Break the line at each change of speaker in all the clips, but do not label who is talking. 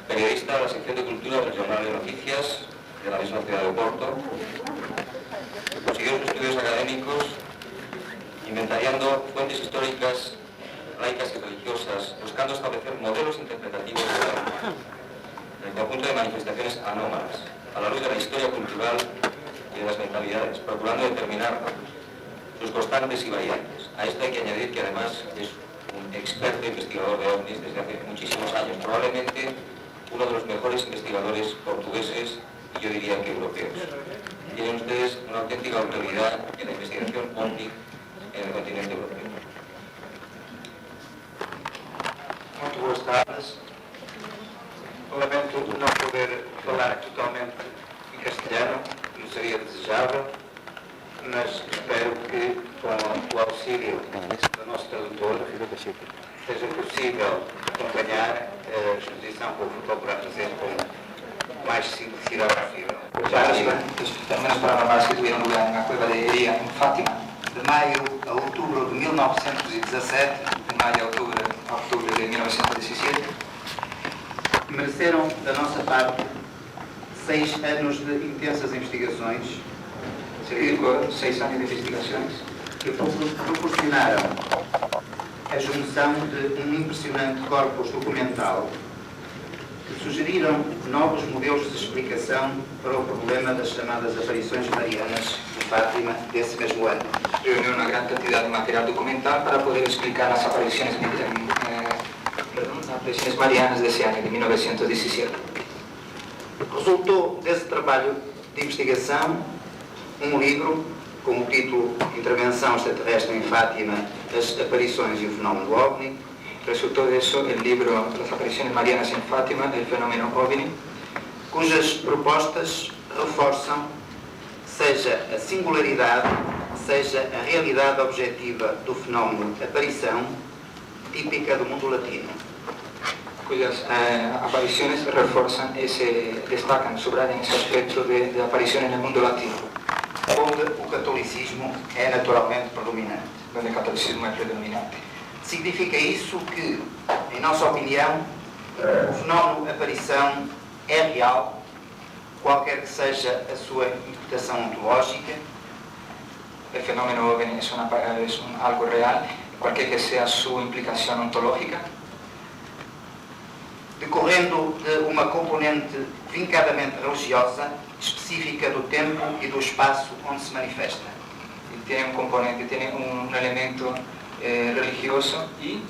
Periodista de la sección de cultura del Jornal de Noticias de la misma ciudad de Oporto. Consiguió sus estudios académicos inventariando fuentes históricas, laicas y religiosas, buscando establecer modelos interpretativos del conjunto de manifestaciones anómalas, a la luz de la historia cultural y de las mentalidades, procurando determinar sus constantes y variantes. A esto hay que añadir que además es un experto investigador de ovnis desde hace muchísimos años, probablemente uno de los mejores investigadores portugueses y yo diría que europeos. Tienen ustedes una auténtica autoridad en la investigación ovni en el continente europeo.
Muito boas tardes. Lamento não poder falar totalmente em castelhano, como seria desejável, mas espero que, com o auxílio do nosso tradutor, seja possível acompanhar a exposição que eu vou procurar fazer com o mais simplicidade possível.
Los fenómenos paranormales que tuvieron lugar en la cueva de Iria, en Fátima,
De maio a outubro de 1917,
de mayo a octubre de 1917,
mereceram da nossa parte 6 anos de intensas investigações
se dedicó 6 años de investigaciones
que proporcionaram a junção de um impressionante corpus documental que sugeriram novos modelos de explicação para o problema das chamadas aparições marianas de Fátima desse mesmo ano.
reunió una gran cantidad de material documental para poder explicar las apariciones marianas de ese año, de 1917.
Resultou desse trabalho de investigação um livro com o título Intervenção Extraterrestre em Fátima, as aparições e o fenómeno OVNI.
Resultó de eso el libro Las apariciones marianas en Fátima, el fenómeno OVNI,
cujas propostas reforçam seja a singularidade, seja a realidade objetiva do fenómeno aparição típica do mundo latino.
cuyas apariciones destacan, subrayan ese aspecto de aparición en el mundo latino,
onde o catolicismo é naturalmente predominante.
donde el catolicismo es predominante.
Significa isso que, em nossa opinião, o fenómeno aparição é real, qualquer que seja a sua interpretação ontológica,
El fenómeno OVNI es algo real, cualquier que sea su implicación ontológica,
decorrendo de uma componente vincadamente religiosa, específica do tempo e do espaço onde se manifesta.
y tiene un componente, tiene un elemento religioso y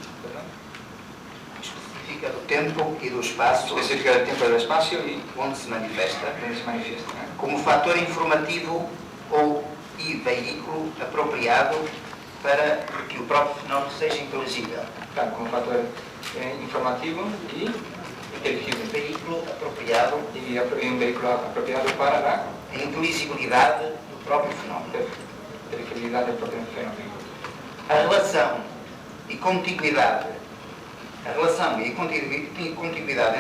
Específica do tempo e do espaço
específica del tiempo y del espacio y
onde se manifesta,
donde se manifiesta,
como fator informativo e veículo apropriado para que o próprio fenómeno seja inteligível.
claro, como factor informativo y inteligible,
Veículo apropriado
y un vehículo apropiado para la
a inteligibilidade do próprio fenómeno.
inteligibilidad del propio fenómeno.
A relação e contiguidade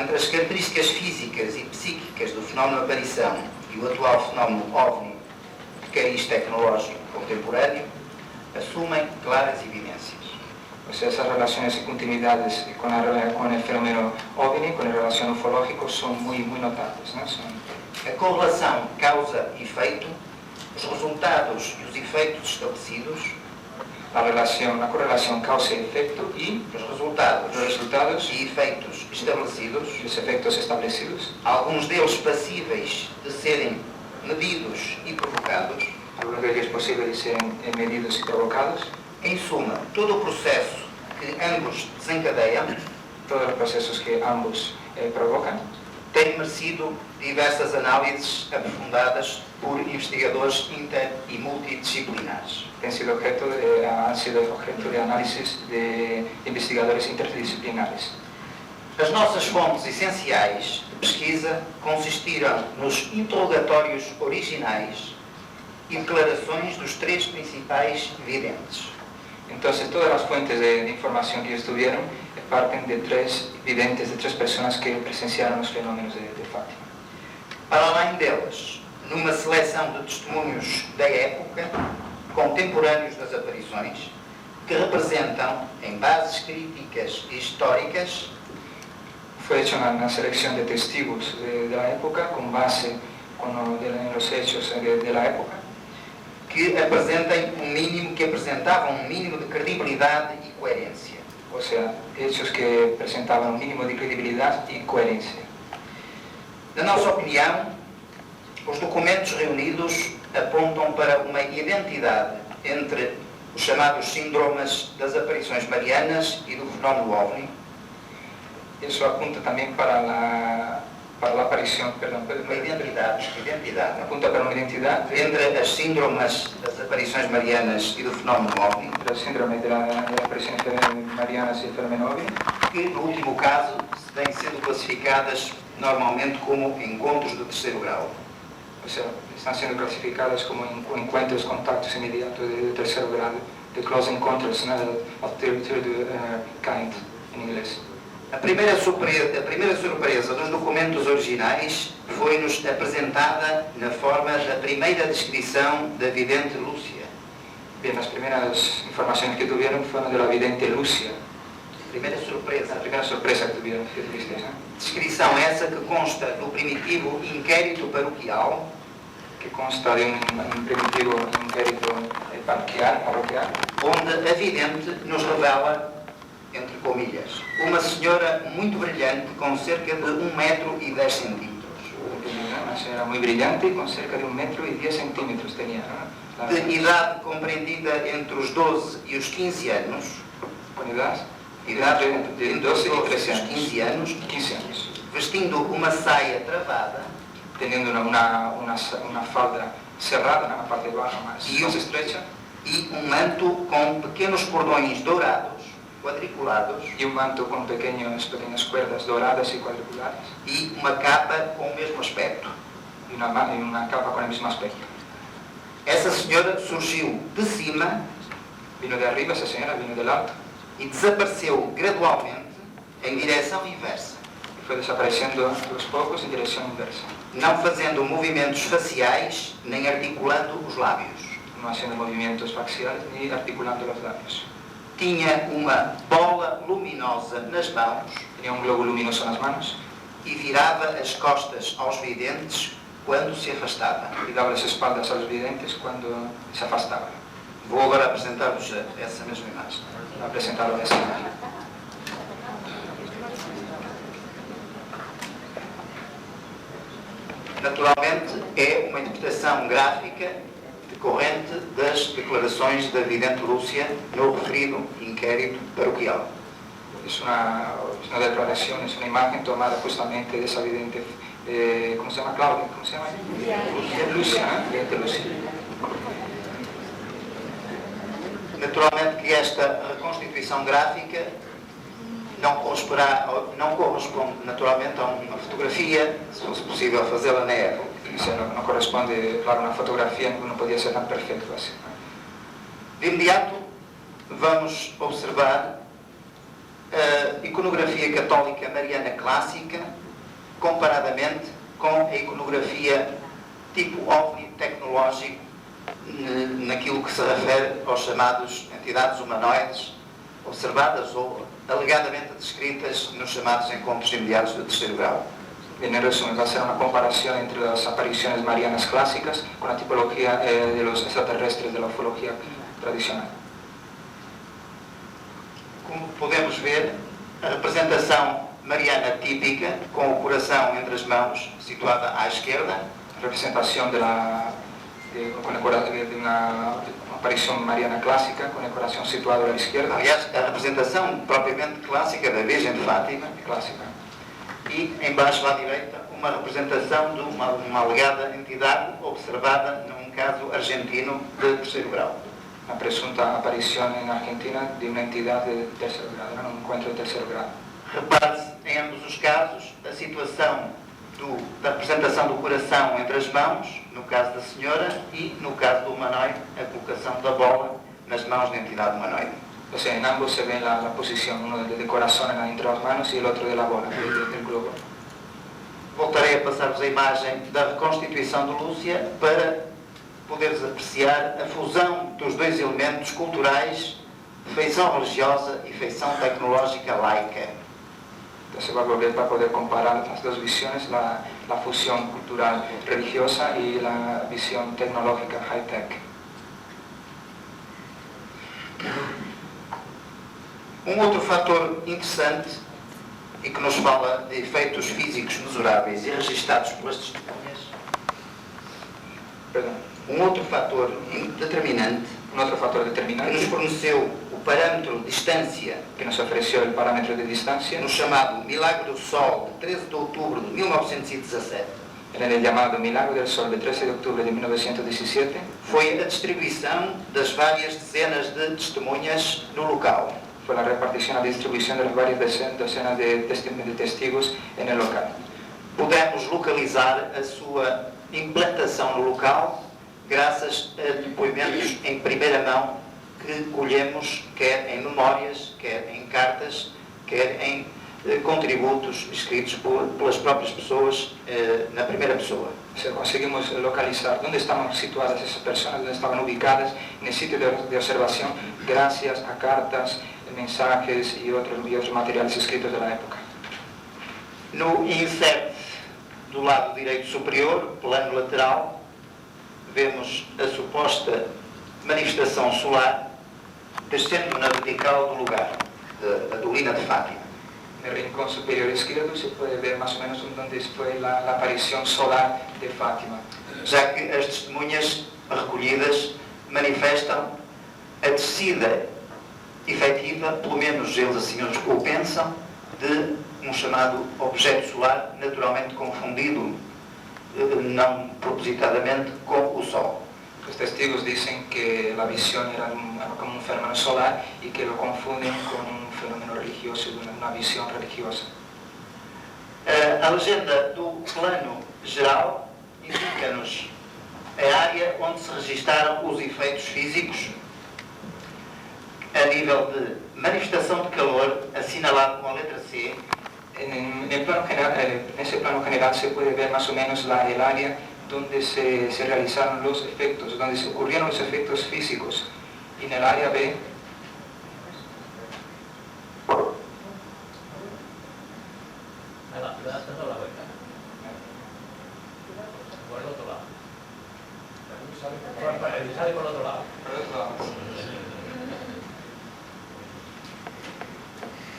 entre as características físicas e psíquicas do fenómeno aparição e o atual fenómeno OVNI de cariz tecnológico contemporâneo assumem claras evidências.
O sea, esas relaciones y continuidades con el fenómeno OVNI, con la relación ufológica, son muy notables, ¿no?
A correlação causa-efeito, os resultados e os efeitos estabelecidos,
la correlación causa y efecto y
os
los resultados
e efeitos estabelecidos,
los efectos establecidos,
alguns deles passíveis de serem medidos e provocados.
algunos de ellos es posible de ser medidos y provocados.
Em suma, todo o processo que ambos desencadeiam
Todos los procesos que ambos provocan
tem merecido diversas análises aprofundadas por investigadores inter e multidisciplinares.
han sido objeto de análisis de investigadores interdisciplinares.
As nossas fontes essenciais de pesquisa consistiram nos interrogatórios originais e declarações dos 3 principais videntes.
Entonces, todas las fuentes de información que ellos tuvieron parten de 3 videntes, de 3 personas que presenciaron los fenómenos de Fátima.
Para além delas, numa seleção de testemunhos da época, contemporâneos das aparições, que representam, em bases críticas e históricas,
Fue hecho una selección de testigos de la época con base en los hechos de la época
que apresentavam um mínimo de credibilidade e coerência.
o sea, hechos que presentaban un mínimo de credibilidad y coherencia.
Na nossa opinião, os documentos reunidos apontam para uma identidade entre os chamados síndromes das aparições marianas e do fenómeno OVNI.
Eso apunta también para la aparición,
Uma identidade
apunta para una identidad
entre as síndromes das aparições marianas e do fenómeno OVNI,
entre el síndrome de las apariciones marianas y el fenómeno OVNI,
que no último caso vêm sendo classificadas normalmente como encontros de terceiro grau.
o sea, están siendo clasificadas como encuentros, contactos inmediatos de tercer grado, de close encounters of third kind en inglés.
A primeira surpresa dos documentos originais foi-nos apresentada na forma da primeira descrição da vidente Lúcia.
Bien, las primeras informaciones que tuvieron fueron de la vidente Lucia.
A
Primera sorpresa que tuvieron, que tuvisteis, ¿no?
descrição essa que consta do primitivo inquérito paroquial,
Que consta de un primitivo inquérito parroquial,
onde a vidente nos revela, entre comillas, uma senhora muito brilhante com cerca de 1,10 m.
una señora muy brillante con cerca de 1,10 m tenía, ¿no?
De idade compreendida entre os 12 e os 15 anos,
Con edad
de
de 12 y 13
os
años.
15 anos,
15 años.
vestindo uma saia travada
Teniendo una falda cerrada en la parte baja más estrecha
e um manto com pequenos cordões dourados, quadriculados,
y un manto con pequeñas cuerdas doradas y cuadriculadas
e uma capa com o mesmo aspecto.
y una capa con el mismo aspecto.
Essa senhora surgiu de cima
Vino de arriba, esa señora vino del alto
e desapareceu gradualmente em direção inversa,
y fue desapareciendo a los pocos en dirección inversa,
não fazendo movimentos faciais nem articulando os lábios.
no haciendo movimientos faciales ni articulando los labios.
Tinha uma bola luminosa nas mãos
Tenía un globo luminoso en las manos
e virava as costas aos videntes quando se afastava.
y daba las espaldas a los videntes cuando se afastaba.
Vou agora apresentar-vos essa mesma imagem.
Ha presentado esa imagen.
Naturalmente, é uma interpretação gráfica decorrente das declarações da vidente Lúcia no referido inquérito paroquial.
Es una declaración, es una imagen tomada justamente de esa vidente, ¿cómo se llama? Claudia, ¿cómo se llama? Lucia, ¿eh? Vidente Lucia.
Naturalmente que esta reconstituição gráfica não corresponde naturalmente a uma fotografia, se fosse possível fazê-la na época.
O sea, no corresponde, claro, una fotografía no podía ser tan perfecto así.
De imediato, vamos observar a iconografia católica mariana clássica comparadamente com a iconografia tipo OVNI tecnológico naquilo que se refere aos chamados entidades humanoides observadas ou alegadamente descritas nos chamados encontros imediatos do terceiro grau.
Bien, en resumen, va a ser una comparación entre las apariciones marianas clásicas con la tipología de los extraterrestres de la ufología tradicional.
Como podemos ver, a representação mariana típica, com o coração entre as mãos, situada à esquerda,
Representación de una aparición mariana clásica con el corazón situado a la izquierda,
aliás, a representação propriamente clássica da Virgem de Fátima,
clásica.
e embaixo à direita uma representação de uma alegada entidade observada num caso argentino de terceiro grau.
Una presunta aparición en Argentina de una entidad de tercer grado, ¿no? Un encuentro de tercer grado.
Repare-se em ambos os casos a situação da representação do coração entre as mãos, no caso da senhora, e no caso do humanoide, a colocação da bola nas mãos da entidade humanoide.
O sea, en ambos se ve la posición, uno de corazón entre las manos y el otro de la bola, del globo.
Voltarei a passar-vos a imagem da reconstituição de Lúcia para poderes apreciar a fusão dos dois elementos culturais, feição religiosa e feição tecnológica laica.
Entonces va a volver para poder comparar las dos visiones, la fusión cultural religiosa y la visión tecnológica high-tech.
Outro fator interessante e que nos fala de efeitos físicos mesuráveis e registados pelas testemunhas.
Perdón.
Outro fator determinante
Otro factor
que nos
determinante
forneceu o parâmetro de distância
que nos ofreció el parámetro de distancia
no chamado Milagre do Sol, de 13 de outubro de 1917,
en el llamado Milagro del Sol de 13 de octubre de 1917
foi a distribuição das várias dezenas de testemunhas no local.
fue la repartición, la distribución de las varias docenas de testigos en el local.
Pudemos localizar a sua implantação no local graças a depoimentos em primeira mão que colhemos quer em memórias, quer em cartas, quer em contributos escritos pelas próprias pessoas na primeira pessoa.
O sea, conseguimos localizar dónde estaban situadas esas personas, dónde estaban ubicadas en el sitio de observación gracias a cartas, mensajes y otros materiales escritos de la época.
No insert do lado direito superior, plano lateral, vemos a suposta manifestação solar descendo na vertical do lugar, da Dolina de Fátima.
En el rincón superior izquierdo se puede ver más o menos donde fue la aparición solar de Fátima,
Já que as testemunhas recolhidas manifestam a descida efetiva, pelo menos eles assim o pensam, de um chamado objeto solar naturalmente confundido, não propositadamente, com o Sol.
Los testigos dicen que la visión era como un fenómeno solar y que lo confunden con un fenómeno religioso, una visión religiosa.
A legenda do plano geral indica-nos a área onde se registaram os efeitos físicos a nível de manifestação de calor, assinalado com a letra C.
En ese plano general se puede ver más o menos el área donde se realizaron los efectos, donde se ocurrieron los efectos físicos. Y en el área B,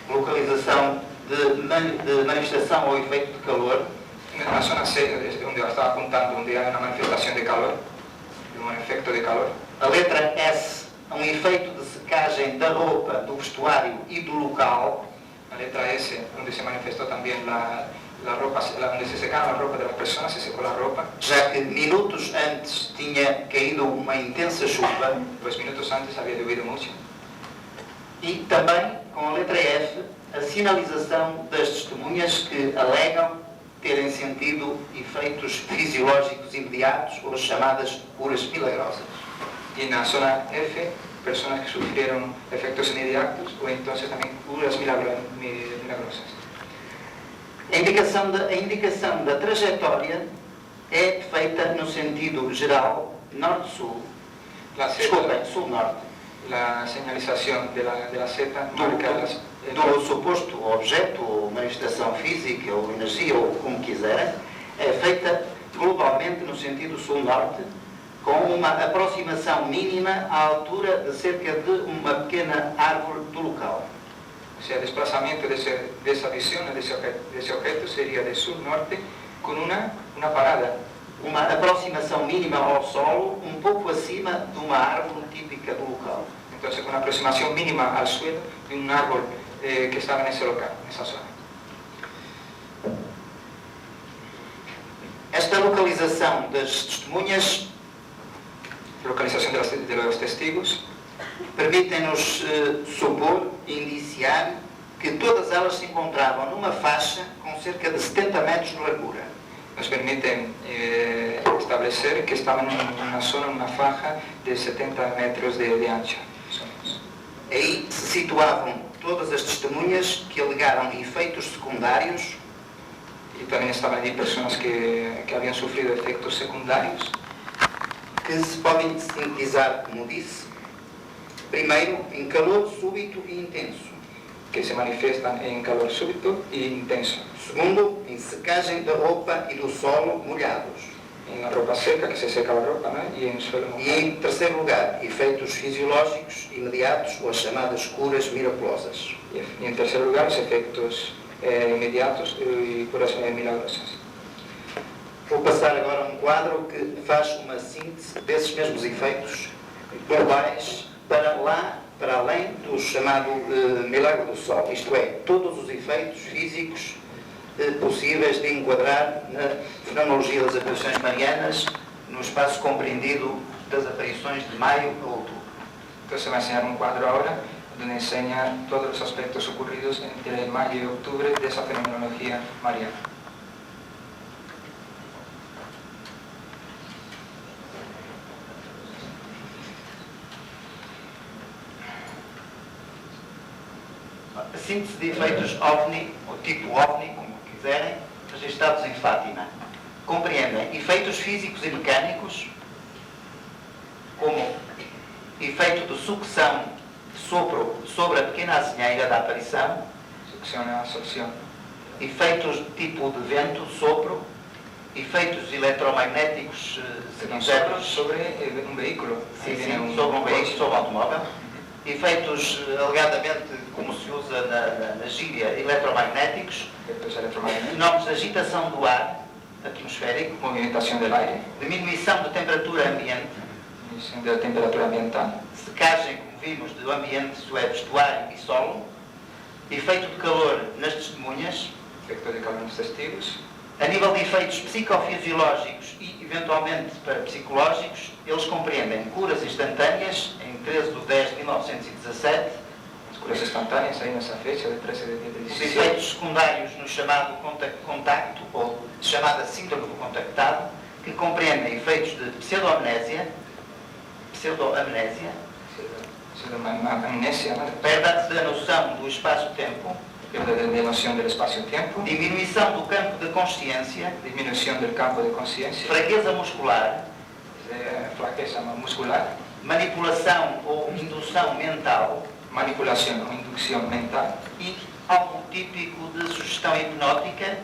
Localização de manifestação ao efeito de calor.
en la zona C, donde estaba apuntando, donde hay una manifestación de calor, un efecto de calor.
A letra S, um efeito de secagem da roupa, do vestuário e do local.
La letra S, donde se manifestó también la ropa, donde se secaron la ropa de las personas, se secó la ropa.
Já que minutos antes tinha caído uma intensa chuva.
Pues minutos antes había llovido mucho.
E também, com a letra F, a sinalização das testemunhas que alegam terem sentido efeitos fisiológicos imediatos ou as chamadas curas milagrosas.
Y en la zona F, personas que sufrieron efectos inmediatos o entonces también curas milagrosas.
A indicação da trajetória é feita no sentido geral, norte-sul. Desculpem, sul-norte.
La señalización de la seta marca
Do suposto objeto, ou manifestação física, ou energia, ou como quiserem, é feita globalmente no sentido sul-norte, com uma aproximação mínima à altura de cerca de uma pequena árvore do local.
O sea, el desplazamiento de esa visión, de ese objeto, sería de sur-norte con una parada.
Uma aproximação mínima ao solo, um pouco acima de uma árvore típica do local.
Entonces, con una aproximación mínima al suelo de un árbol que estaba en ese local, en esa zona.
Esta localização das testemunhas
Localización de los testigos
permitem-nos supor e indiciar que todas elas se encontravam numa faixa com cerca de 70 metros de largura.
nos permiten establecer que estaban en una zona, en una faja de 70 metros de ancho.
Aí se situavam todas as testemunhas que alegaram efeitos secundários.
Y también estaban allí personas que habían sufrido efectos secundarios.
Que se podem sintetizar, como disse, primeiro, em calor súbito e intenso.
que se manifiestan en calor súbito e intenso.
Segundo, em secagem da roupa e do solo molhados.
En la ropa seca, que se seca la ropa, ¿no? Y en suelo mojado.
E, em terceiro lugar, efeitos fisiológicos imediatos ou as chamadas curas miraculosas.
Y en tercer lugar, los efectos inmediatos y curas milagrosas.
Vou passar agora a um quadro que faz uma síntese desses mesmos efeitos globais para além do chamado milagre do sol, isto é, todos os efeitos físicos possíveis de enquadrar na fenomenologia das aparições marianas no espaço compreendido das aparições de maio a outubro.
Entonces se va a enseñar un cuadro ahora donde enseña todos los aspectos ocurridos entre mayo y octubre de esa fenomenología mariana.
A síntese de efeitos OVNI, ou tipo OVNI, como quiserem, registrados em Fátima, compreendem efeitos físicos e mecânicos, como efeito de sucção de sopro sobre a pequena azinheira da aparição,
Succión e absorción.
efeitos de tipo de vento, sopro, efeitos eletromagnéticos, se quisermos,
Sobre un vehículo.
sim,
Ahí viene
sim, sobre um veículo, sobre um automóvel, efeitos alegadamente, como se usa na gíria, eletromagnéticos,
efectos electromagnéticos,
fenómenos de agitação do ar atmosférico,
movimentación del aire,
diminuição de temperatura ambiente,
disminución de la temperatura ambiental,
secagem, como vimos, do ambiente, isto é, vestuário e solo, efeito de calor nas testemunhas,
efecto de calor en los testigos.
a nível de efeitos psicofisiológicos e, eventualmente, para psicológicos, eles compreendem curas instantâneas, em 13 de 10 de 1917,
Las curas espontáneas ahí en esa fecha, de 13 de 10 de
os
17.
efeitos secundários no chamado contacto, ou chamada síndrome do contactado, que compreendem efeitos de pseudoamnésia,
Amnesia, ¿no?
perda da noção do espaço-tempo,
Pérdida de noción del espacio-tiempo,
diminuição do campo de consciência,
disminución del campo de conciencia,
fraqueza muscular,
flaqueza muscular,
manipulação ou indução mental
manipulación o inducción mental
e algo típico de sugestão hipnótica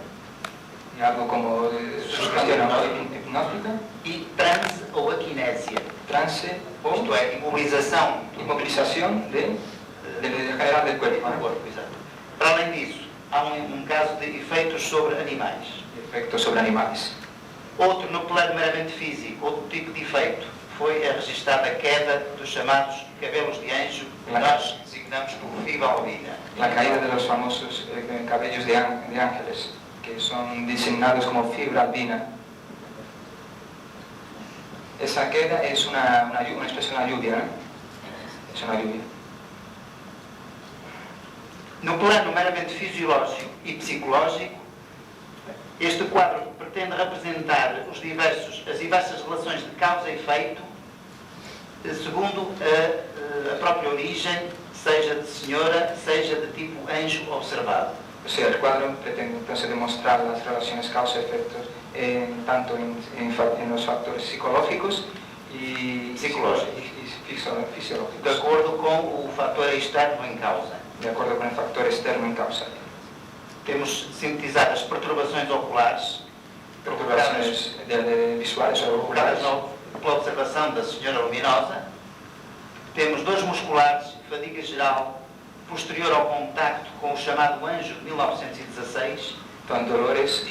y algo como sugestión hipnótica,
e transe ou aquinésia,
trance o
isto é, imobilização
inmovilización general del cuerpo,
do
¿no?
corpo. Exato. Para além disso, há um caso de efeitos sobre animais.
Efectos sobre animales.
Outro, no plano meramente físico, outro tipo de efeito, foi a registada queda dos chamados cabelos de anjo, que nós designamos como fibra albina.
La caída de los famosos cabellos de ángeles, que son designados como fibra albina. Esa queda es una especie de una lluvia, ¿no? Es una lluvia.
No plano meramente fisiológico e psicológico, este quadro pretende representar as diversas relações de causa e efeito, segundo a própria origem, seja de senhora, seja de tipo anjo observado.
O sea, el cuadro pretende entonces demostrar las relaciones causa-efectos tanto en los factores psicológicos y fisiológicos,
De acordo com o fator externo em causa.
de acuerdo con el factor externo en causa.
Temos sintetizado as perturbações oculares,
Perturbaciones visuales o
provocadas
oculares,
pela observação da senhora luminosa. Temos dores musculares, fadiga geral, posterior ao contacto com o chamado anjo de 1916,
con dolores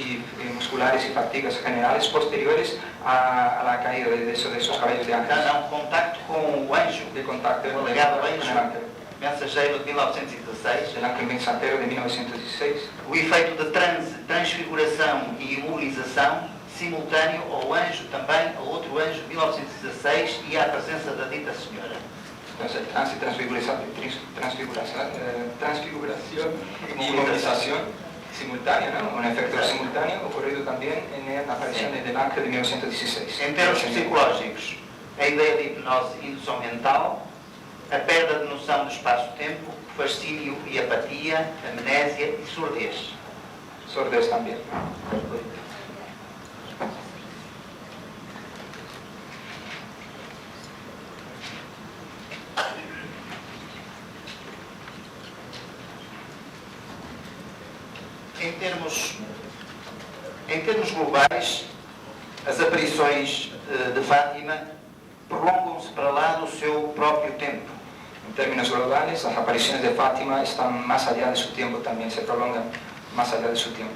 musculares y fatigas generales posteriores a la caída de esos cabellos de ángeles.
não, contacto com o anjo,
De contacto
o
con el
legado anjo
ángel,
mensageiro de 1916,
el ángel mensajero de 1916,
o efeito de transfiguração e imobilização simultâneo ao anjo também, ao outro anjo de 1916 e à presença da dita senhora.
entonces el trance, transfiguración y movilización simultánea, ¿no? Un efecto simultáneo ocurrido también en la aparición del ángel de 1916.
Em termos psicológicos, a ideia de hipnose e indução mental, a perda de noção do espaço-tempo, fascínio e apatia, amnésia e surdez.
Sordez también.
em termos globais, as aparições de Fátima prolongam-se para lá do seu próprio tempo.
En términos globales, las apariciones de Fátima están más allá de su tiempo también, se prolongan más allá de su tiempo.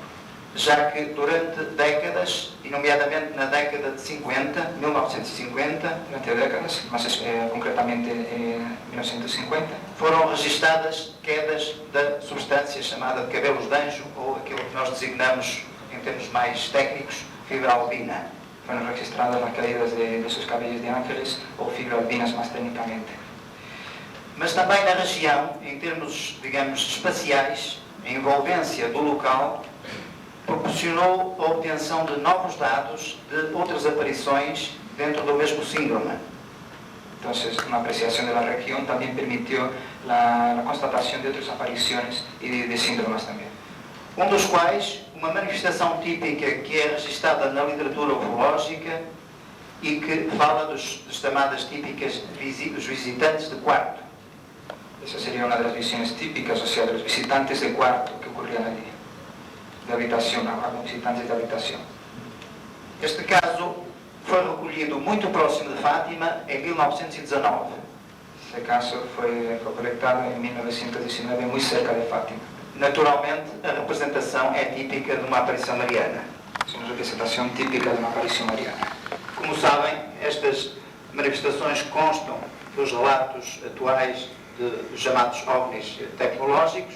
Já que durante décadas, e nomeadamente na década de 1950,
Durante décadas, más concretamente en 1950,
foram registadas quedas da substância chamada de cabelos de anjo, ou aquilo que nós designamos, em termos mais técnicos, fibra albina.
fueron registradas las caídas de sus cabellos de ángeles o fibra albinas más técnicamente.
Mas também na região, em termos, digamos, espaciais, a envolvência do local proporcionou a obtenção de novos dados de outras aparições dentro do mesmo síndrome.
Entonces, una apreciación de la región también permitió la constatación de otras apariciones y de síndromes también.
Dos quais, uma manifestação típica que é registada na literatura ufológica e que fala das chamadas típicas dos visitantes de quarto.
Esa sería una de las visiones típicas, o sea, de los visitantes de cuarto que ocurrían allí, de habitación, visitantes de habitación.
Este caso foi recolhido muito próximo de Fátima em 1919.
Este caso fue colectado en 1919 muy cerca de Fátima.
Naturalmente, a representação é típica de uma aparição mariana.
Es una representación típica de una aparición mariana.
Como sabem, estas manifestações constam dos relatos atuais dos chamados OVNIs tecnológicos.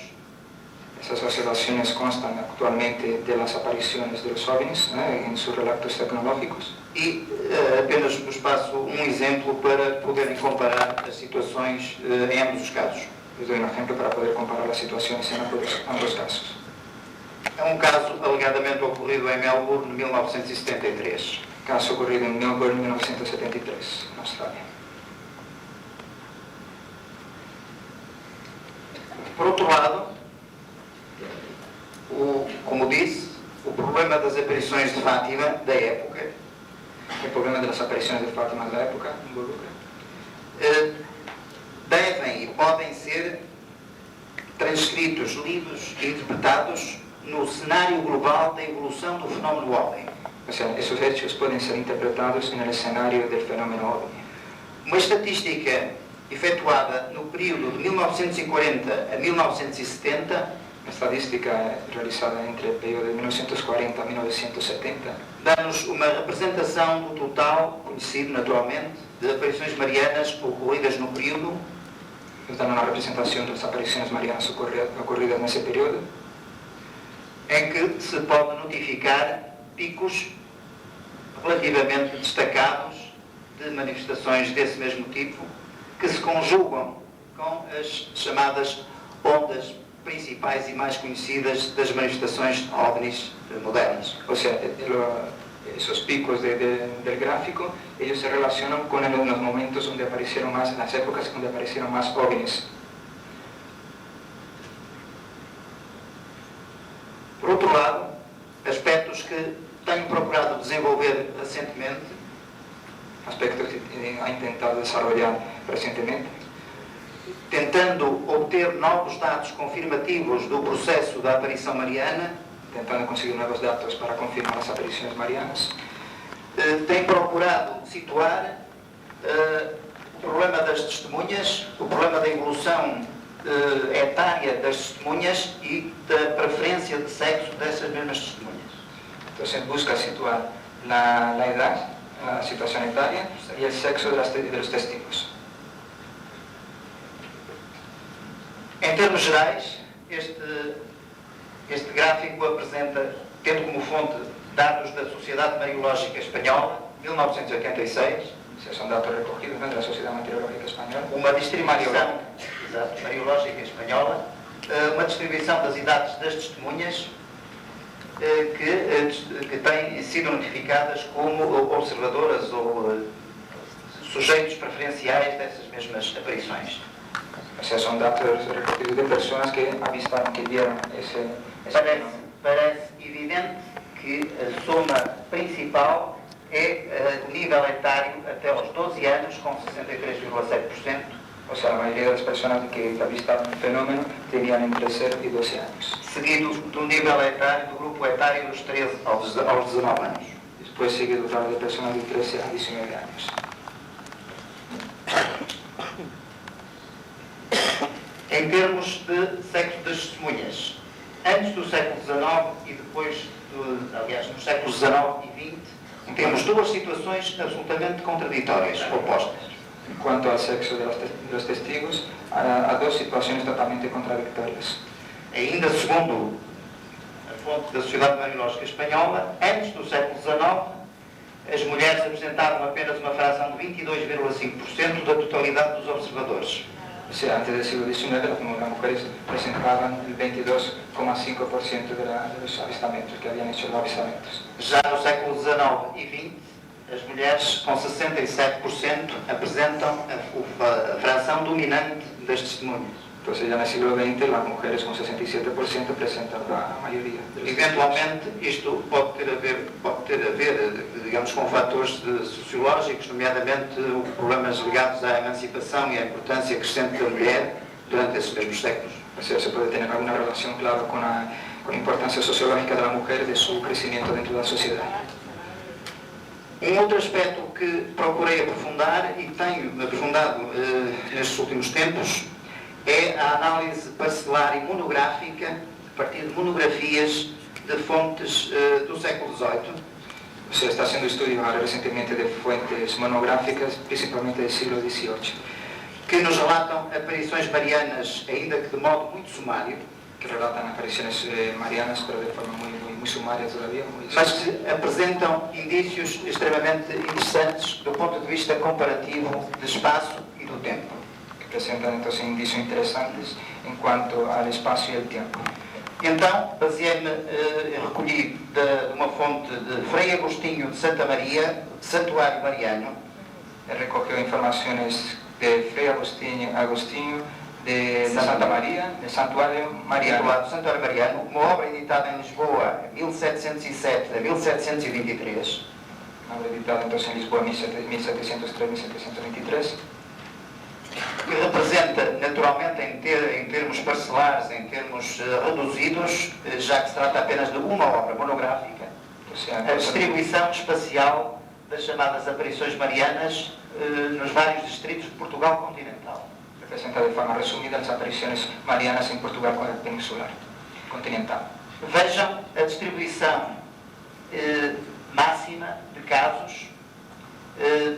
Esas observaciones constan actualmente de las apariciones de los OVNIs, en sus relatos tecnológicos.
E apenas vos passo exemplo para poderem comparar as situações em ambos os casos.
Les doy un ejemplo para poder comparar las situaciones en ambos casos.
É caso alegadamente ocorrido em Melbourne em 1973.
Caso ocurrido en Melbourne en 1973, en Australia.
Por outro lado, como disse, o problema das aparições de Fátima da época,
El problema de las apariciones de Fátima de la época involucra
devem e podem ser transcritos, lidos e interpretados no cenário global da evolução do fenómeno OVNI.
O sea, esos hechos pueden ser interpretados en el escenario del fenómeno OVNI.
Uma estatística efetuada no período de 1940 a 1970
Estadística realizada entre el periodo de 1940 a 1970
dá-nos uma representação do total, conhecido naturalmente, de aparições marianas ocorridas no período,
nos dan una representación de las apariciones marianas ocurridas en ese periodo,
em que se pode notificar picos relativamente destacados de manifestações desse mesmo tipo, que se conjugam com as chamadas ondas principais e mais conhecidas das manifestações OVNIs modernas.
o sea, esos picos del gráfico, ellos se relacionan con los momentos donde aparecieron más, las épocas donde aparecieron más OVNIs.
Por outro lado, aspectos que tenho procurado desenvolver recentemente,
Aspectos que ha intentado desarrollar recientemente,
tentando obter novos dados confirmativos do processo da aparição mariana,
intentando conseguir nuevos datos para confirmar las apariciones marianas,
tem procurado situar o problema das testemunhas, o problema da evolução etária das testemunhas e da preferência de sexo dessas mesmas testemunhas.
Entonces busca situar la edad, la situación etaria y el sexo de los testigos.
Em termos gerais, este gráfico apresenta, tendo como fonte dados da Sociedade Mariológica Espanhola, 1986,
Son datos recogidos de la Sociedad Meteorológica Española.
uma distribuição mariológica espanhola, uma distribuição das idades das testemunhas que têm sido notificadas como observadoras ou sujeitos preferenciais dessas mesmas aparições.
O sea, son datos recogidos de personas que avistaron, que vieron ese fenómeno.
Parece evidente que a soma principal é o nível etário até aos 12 anos, com 63,7%,
O sea, la mayoría de las personas que avistaron el fenómeno tenían entre 0 y 12 años.
Seguido do nível etário, do grupo etário dos 13 aos 19 anos.
Después sigue el total de personas de 13 a 19 años.
Em termos de sexo das testemunhas, antes do século XIX e depois, aliás, nos séculos XIX e XX, temos duas situações absolutamente contraditórias, opostas.
En cuanto al sexo de los testigos, a dos situaciones totalmente contradictorias.
Ainda segundo a fonte da Sociedade Mariológica Espanhola, antes do século XIX, as mulheres apresentavam apenas uma fração de 22,5% da totalidade dos observadores.
O sea, antes del siglo XIX, las mujeres presentaban el 22,5% de los avistamientos, que habían hecho los avistamientos.
Já no século XIX e XX, as mulheres com 67% apresentam a fração dominante das testemunhas.
Entonces ya en el siglo XX las mujeres con 67% presentan la mayoría de los
Eventualmente, isto pode ter a ver, digamos, com fatores sociológicos, nomeadamente problemas ligados à emancipação e à importância crescente da mulher durante esses mesmos séculos.
O sea, se puede tener alguna relación, claro, con la importancia sociológica de la mujer, de su crecimiento dentro de la sociedad.
Outro aspecto que procurei aprofundar e tenho aprofundado nestes últimos tempos é a análise parcelar e monográfica, a partir de monografias de fontes do século XVIII.
Se está haciendo estudios ahora recientemente de fuentes monográficas, principalmente del siglo XVIII,
que nos relatam aparições marianas, ainda que de modo muito sumário,
que relatan apariciones marianas, pero de forma muy sumaria todavía.
Mas que apresentam indícios extremamente interessantes do ponto de vista comparativo de espaço e do tempo.
Presentan entonces indicios interesantes en cuanto al espacio y el tiempo.
Então, baseei-me, recolhi de uma fonte de Frei Agostinho de Santa Maria, Santuário Mariano.
Recogió informaciones de Frei Agostinho de Santa Maria, de Santuário Mariano.
Santuário Mariano, uma obra editada em Lisboa em 1707 a 1723.
Uma obra editada entonces en Lisboa en 1703-1723.
Que representa, naturalmente, em termos parcelares, em termos reduzidos, já que se trata apenas de uma obra monográfica, a distribuição espacial das chamadas aparições marianas nos vários distritos de Portugal continental.
Representa de forma resumida as aparições marianas em Portugal peninsular, continental.
Vejam a distribuição máxima de casos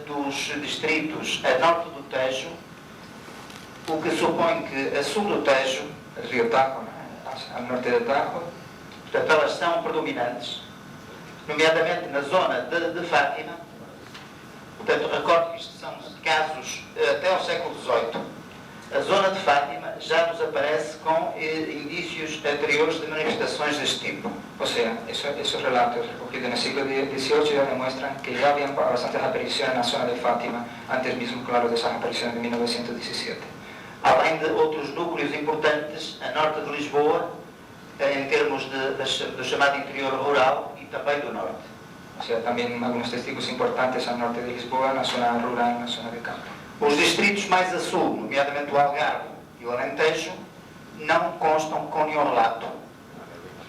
dos distritos a norte do Tejo, o que supõe que a sul do Tejo,
el río Tajo, al norte del Tajo,
portanto, elas são predominantes, nomeadamente na zona de Fátima. Portanto, recordo que isto são casos até ao século XVIII. A zona de Fátima já nos aparece com indícios anteriores de manifestações deste tipo.
O sea, esos relatos recogidos en el siglo XVIII ya demuestran que ya habían bastantes apariciones en la zona de Fátima, antes mismo, claro, de esas apariciones de 1917.
Além de outros núcleos importantes a norte de Lisboa, em termos do chamado interior rural e também do norte.
O sea, también algunos testigos importantes al norte de Lisboa, en la zona rural, en la zona de campo.
Os distritos mais a sul, nomeadamente o Algarve e o Alentejo, não constam com nenhum relato,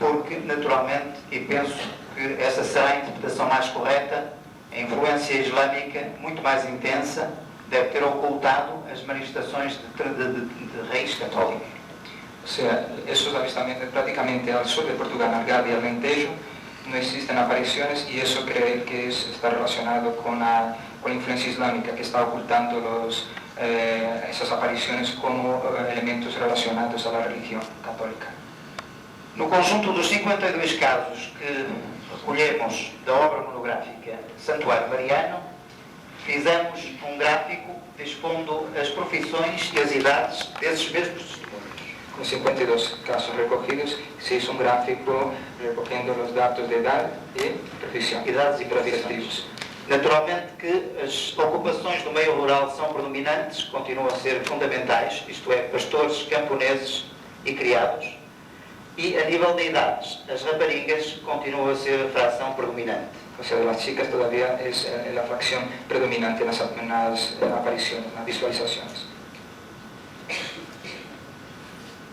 porque, naturalmente, e penso que essa será a interpretação mais correta, a influência islâmica, muito mais intensa, deve ter ocultado as manifestações de raiz católica.
O sea, esos avistamientos prácticamente al sur de Portugal, Algarve y Alentejo, no existen apariciones y eso creo que está relacionado con la influencia islámica que está ocultando esas apariciones como elementos relacionados a la religión católica.
No conjunto dos 52 casos que recolhemos da obra monográfica Santuário Mariano, fizemos gráfico expondo as profissões e as idades desses mesmos testemunhos.
Con 52 casos recogidos, se hizo un gráfico recogiendo los datos de edad y profesión.
Idades e profissões. Naturalmente que as ocupações do meio rural são predominantes, continuam a ser fundamentais, isto é, pastores, camponeses e criados. E a nível de idades, as raparigas continuam a ser a fração predominante.
O sea, de las chicas todavía es la fracción predominante en las apariciones, en las visualizaciones.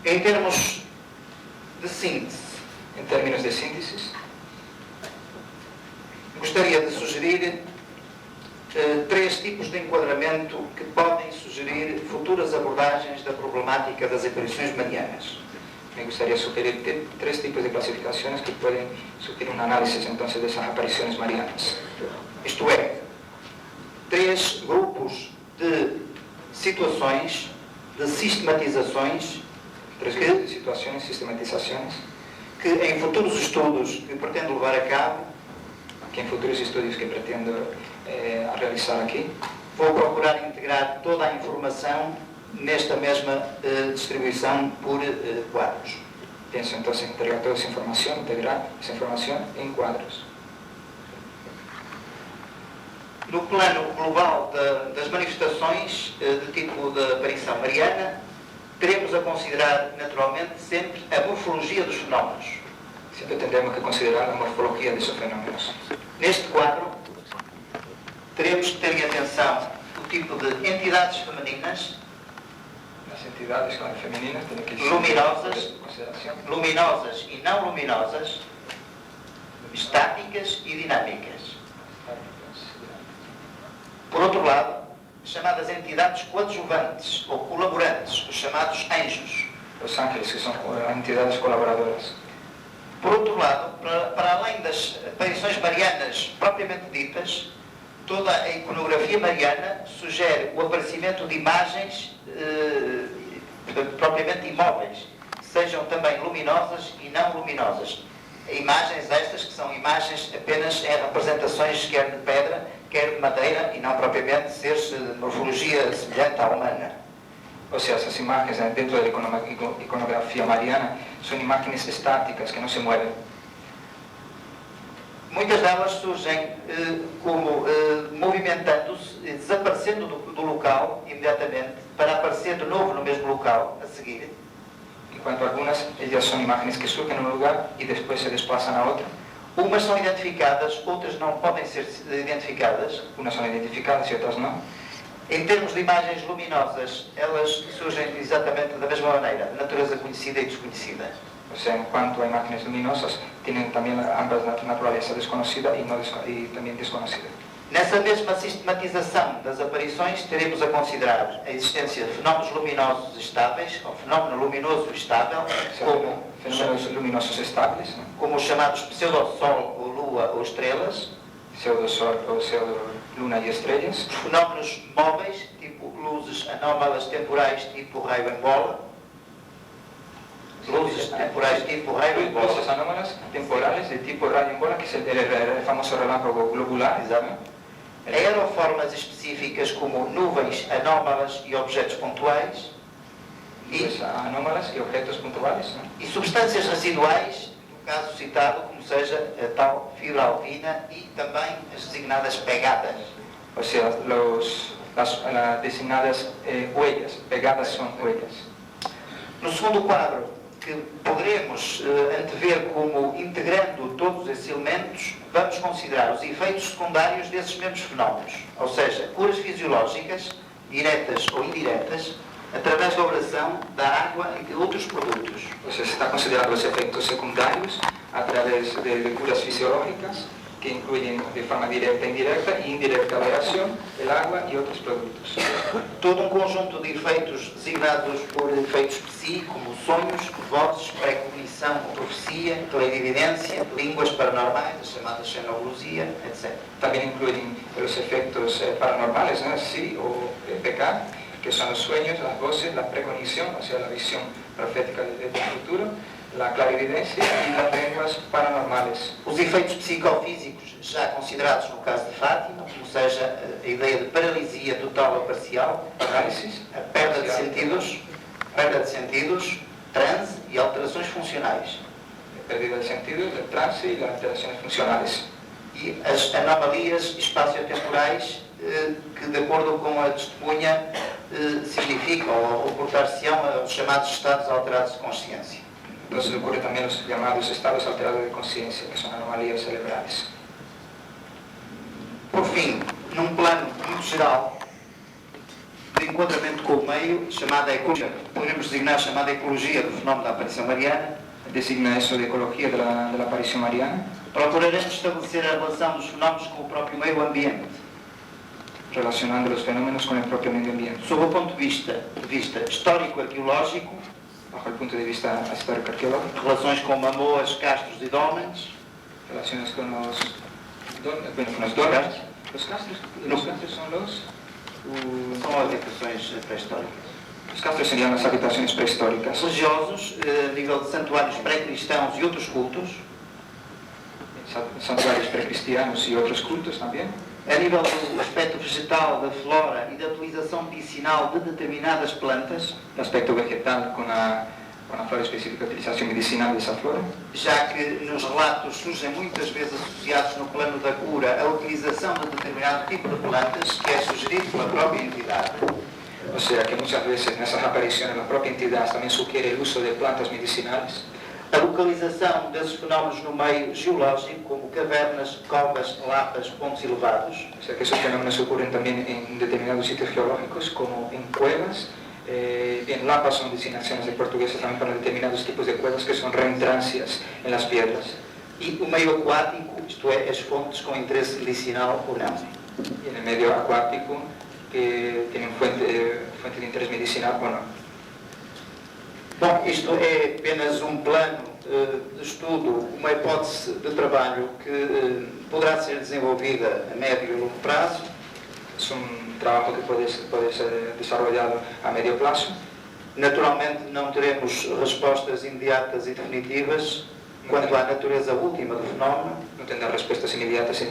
Em termos de síntese,
En términos de síntesis,
gostaria de sugerir três tipos de enquadramento que podem sugerir futuras abordagens da problemática das aparições marianas.
me gustaría sugerir tres tipos de clasificaciones que pueden sugerir un análisis entonces de esas apariciones marianas.
Isto é, três grupos de situações, de sistematizações
Tres grupos de situaciones, sistematizaciones,
que em futuros estudos que pretendo levar a cabo
que en futuros estudios que pretendo realizar aquí,
vou procurar integrar toda a informação nesta mesma distribuição por quadros.
pienso entonces integrar toda esa información, integrar esa información en cuadros.
No plano global das manifestações de tipo de aparição mariana, teremos a considerar naturalmente sempre a morfologia dos fenómenos.
Siempre tendremos que considerar la morfología de esos fenómenos.
Neste quadro, teremos que ter em atenção o tipo de entidades femininas,
Las entidades femeninas tienen que ser
luminosas,
en consideración,
luminosas e não luminosas, estáticas e dinâmicas. Por outro lado, chamadas entidades coadjuvantes ou colaborantes, os chamados anjos.
los ángeles, que son entidades colaboradoras.
Por outro lado, para além das aparições marianas propriamente ditas, toda a iconografia mariana sugere o aparecimento de imagens propriamente imóveis, sejam também luminosas e não luminosas. Imagens estas que são imagens apenas em representações quer de pedra, quer de madeira, e não propriamente seres de morfologia semelhante à humana.
O sea, esas imágenes dentro de la iconografía mariana son imágenes estáticas que no se mueven.
Muitas delas surgem como movimentando-se, desaparecendo do local imediatamente, para aparecer de novo no mesmo local a seguir.
En cuanto a algunas, ellas son imágenes que surgen en un lugar y después se desplazan a otro.
Umas são identificadas, outras não podem ser identificadas.
Unas son identificadas y otras no.
Em termos de imagens luminosas, elas surgem exatamente da mesma maneira, de natureza conhecida e desconhecida.
O sea, en cuanto a imágenes luminosas, tienen también ambas naturaleza desconocida y también desconocida.
Nessa mesma sistematização das aparições, teremos a considerar a existência de fenómenos luminosos estáveis, ou fenómeno luminoso estável, como
Fenómenos luminosos estables, ¿no?
como os chamados pseudosol, ou lua, ou estrelas,
Pseudosol o pseudoluna y estrellas.
fenómenos móveis, tipo luzes anómalas temporais, tipo raio em bola, luzes temporais tipo raio em bola,
Luces anómalas temporales de tipo rayo en bola, que es el famoso relámpago globular.
exatamente. Aeroformas específicas como nuvens anómalas e objetos pontuais,
Luces anómalas y objetos puntuales, ¿no?
e substâncias residuais, no caso citado, como seja a tal fibra alpina e também as designadas pegadas.
O sea, las designadas huellas, pegadas son huellas.
No segundo quadro, que poderemos antever como integrando todos esses elementos, vamos considerar os efeitos secundários desses mesmos fenómenos, ou seja, curas fisiológicas, diretas ou indiretas, através da oração, da água e de outros produtos.
O sea, se está considerando los efectos secundarios a través de curas fisiológicas que incluyen de forma directa, indirecta e indirecta la oración, el agua y otros productos.
Todo um conjunto de efeitos designados por efeitos psi, como sonhos, vozes, precognição, profecia, clarividência, línguas paranormais, as chamadas xenoglosia, etc.
También incluyen los efectos paranormales, ¿no? Sí, o PK, que son los sueños, las voces, la precognición, o sea, la visión profética del futuro, la clarividencia y las lenguas paranormales.
Os efeitos psicofísicos já considerados no caso de Fátima, como seja a ideia de paralisia total ou parcial,
Parálisis,
a perda de sentidos, transe e alterações funcionais.
pérdida de sentido, del trance y las alteraciones funcionales.
E as anomalias espaciotemporais que, de acordo com a testemunha, significam ou portar-se-ão aos chamados estados alterados de consciência.
Entonces ocurre también los llamados estados alterados de conciencia, que son anomalías cerebrales.
Por fim, num plano muito geral, de enquadramento com o meio, chamada ecologia, podemos designar chamada ecologia do fenómeno da aparição mariana.
Designa eso de ecología de la aparición mariana.
Procuraremos estabelecer a relação dos fenómenos com o próprio meio ambiente,
relacionando los fenómenos con el propio medio ambiente.
sob o ponto de vista histórico-arqueológico,
Bajo el punto de vista histórico-arqueológico,
relações com mamoas, castros e dólmenes,
relaciones con los dolmens. Los castros son
são habitações pré-históricas.
los castros serían las habitaciones prehistóricas.
Religiosos, a nível de santuários pré-cristãos e outros cultos,
Santuarios precristianos y otros cultos también.
a nível do aspecto vegetal, da flora e da utilização medicinal de determinadas plantas,
El aspecto vegetal con la flora específica, utilización medicinal de esa flora,
já que nos relatos surgem muitas vezes associados no plano da cura a utilização de determinado tipo de plantas que é sugerido pela própria entidade.
o sea que muchas veces en esas apariciones la propia entidad también sugiere el uso de plantas medicinales.
A localização desses fenómenos no meio geológico, como cavernas, covas, lapas, pontos elevados,
O sea que esos fenómenos ocurren también en determinados sitios geológicos, como en cuevas. En lapas son designaciones de portuguesa también para determinados tipos de cuevas que son reentrancias en las piedras.
e o meio aquático, isto é, as fontes com interesse medicinal ou não.
Y en el medio acuático, que tienen fuente de interés medicinal o no.
Bom, isto é apenas plano de estudo, uma hipótese de trabalho que poderá ser desenvolvida a médio e longo prazo.
Es un trabajo que puede ser desarrollado a medio plazo.
Naturalmente não teremos respostas imediatas e definitivas quanto à natureza última do fenómeno,
No tendrá respuestas inmediatas y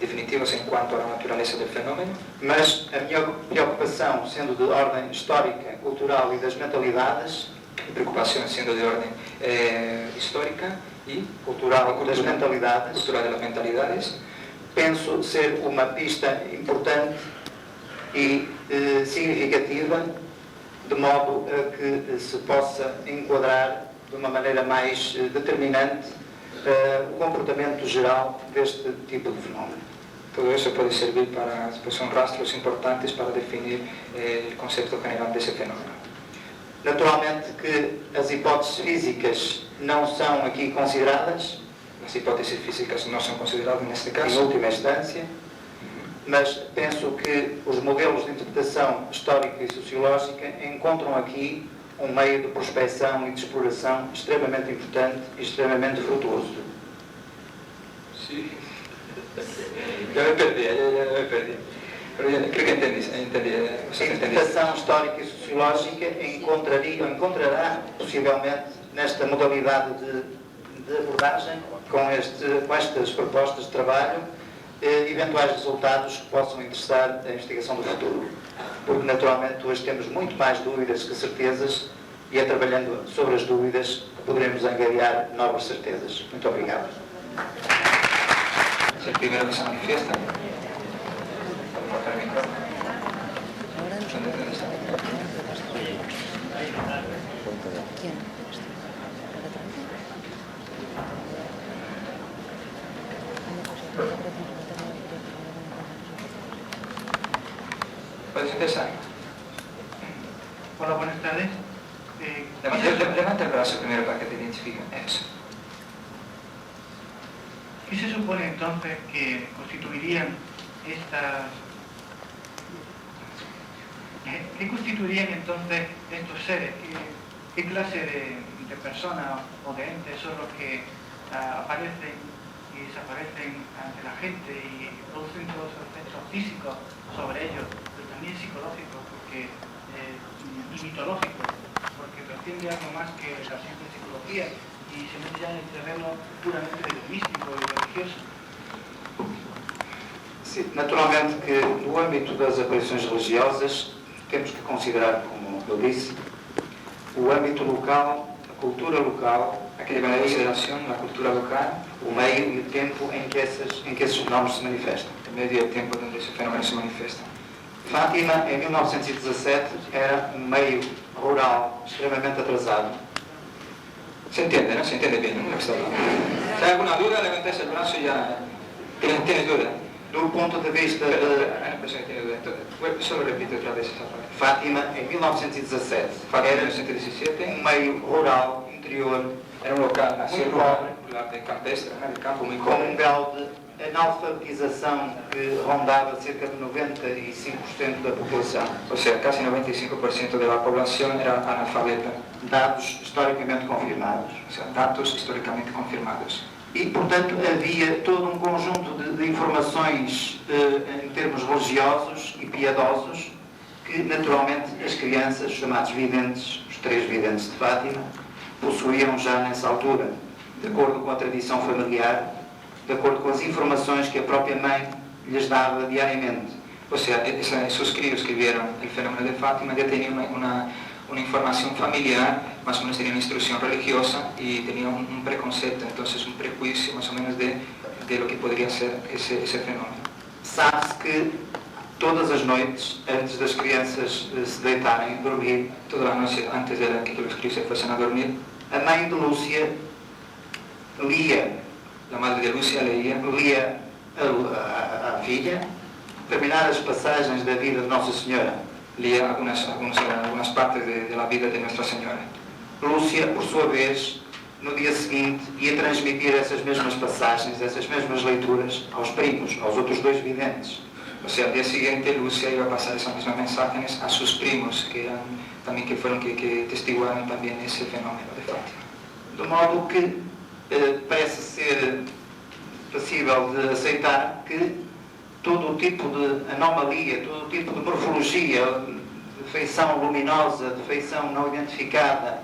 definitivas en cuanto a la naturaleza del fenómeno,
mas a minha preocupação, sendo de ordem histórica, cultural e das mentalidades,
mi preocupación siendo de orden histórica y
cultural das mentalidades,
cultural de las mentalidades,
penso ser uma pista importante e significativa, de modo a que se possa enquadrar de uma maneira mais determinante o comportamento geral deste tipo de fenómeno.
todo eso puede servir para, pues son rastros importantes para definir el concepto general de ese fenómeno.
Naturalmente que as hipóteses físicas não são aqui consideradas,
Las hipótesis físicas no son consideradas en este
em
caso,
última instância, mas penso que os modelos de interpretação histórica e sociológica encontram aqui meio de prospecção e de exploração extremamente importante e extremamente frutuoso.
Sí. Ya me perdí. Pero creo que entendí.
A interpretação histórica e sociológica encontrará possivelmente nesta modalidade de abordagem, com estas propostas de trabalho, eventuais resultados que possam interessar a investigação do futuro. Porque naturalmente hoje temos muito mais dúvidas que certezas e é trabalhando sobre as dúvidas que poderemos angariar novas certezas. Muito obrigado.
Es el primero que se manifiesta. ¿Puedes empezar?
Hola, buenas tardes.
Levanta el brazo primero para que te identifiquen. Eso.
¿Qué se supone entonces que constituirían estas... ¿Qué constituirían entonces estos seres? ¿Qué clase de personas o de entes son los que aparecen y desaparecen ante la gente y producen todos esos efectos físicos sobre ellos, pero también psicológicos y mitológicos, porque trasciende algo más que la simple psicología y se mete ya en el terreno puramente de lo místico y religioso?
Sim, naturalmente que no âmbito das aparições religiosas temos que considerar, como eu disse, o âmbito local, a cultura local,
Aquella consideración, la cultura local,
o meio e o tempo em que esses fenómenos se manifestam.
el medio y el tiempo donde ese fenómeno se manifiesta.
Fátima, em 1917, era meio rural extremamente atrasado.
Se entiende, ¿no? Se entiende bien, ¿no? Lo que está hablando. Si hay alguna duda, levantes el brazo y ya. ¿Tienes duda?
Do ponto de vista de
Solo repito otra vez esa parte.
Fátima, em 1917,
Fátima
era
1917
um meio rural, interior,
era un local así
Muy
rural, de campestre, ¿no? De campo muy
com um
pobre,
grau de analfabetização que rondava cerca de 95% da população.
o sea, casi 95% de la población era analfabeta,
Dados historicamente confirmados.
o sea, datos históricamente confirmados.
E, portanto, havia todo um conjunto de informações em termos religiosos e piedosos que, naturalmente, as crianças, chamados videntes, os 3 videntes de Fátima, possuíam já nessa altura, de acordo com a tradição familiar, de acordo com as informações que a própria mãe lhes dava diariamente.
O sea, esos críos que vieron el fenómeno de Fátima ya tenían una información familiar, más o menos tenían instrucción religiosa y tenían un preconcepto, entonces un prejuicio más o menos de lo que podría ser ese fenómeno.
Sabe-se que todas as noites, antes das crianças se deitarem, dormir,
Toda la noche antes de que los críos se fuesen a dormir,
a mãe de Lúcia lia
la madre de Lucia leía
a filha determinadas passagens da vida de Nossa Senhora.
algunas partes de la vida de Nuestra Señora.
Lúcia, por sua vez, no dia seguinte, ia transmitir essas mesmas passagens, essas mesmas leituras aos primos, aos outros 2 videntes.
O sea, al día siguiente Lucia iba a pasar esas mismas mensajes a sus primos, que testiguaron también ese fenómeno de Fátima.
De modo que parece ser possível de aceitar que todo o tipo de anomalia, todo o tipo de morfologia, de feição luminosa, de feição não identificada,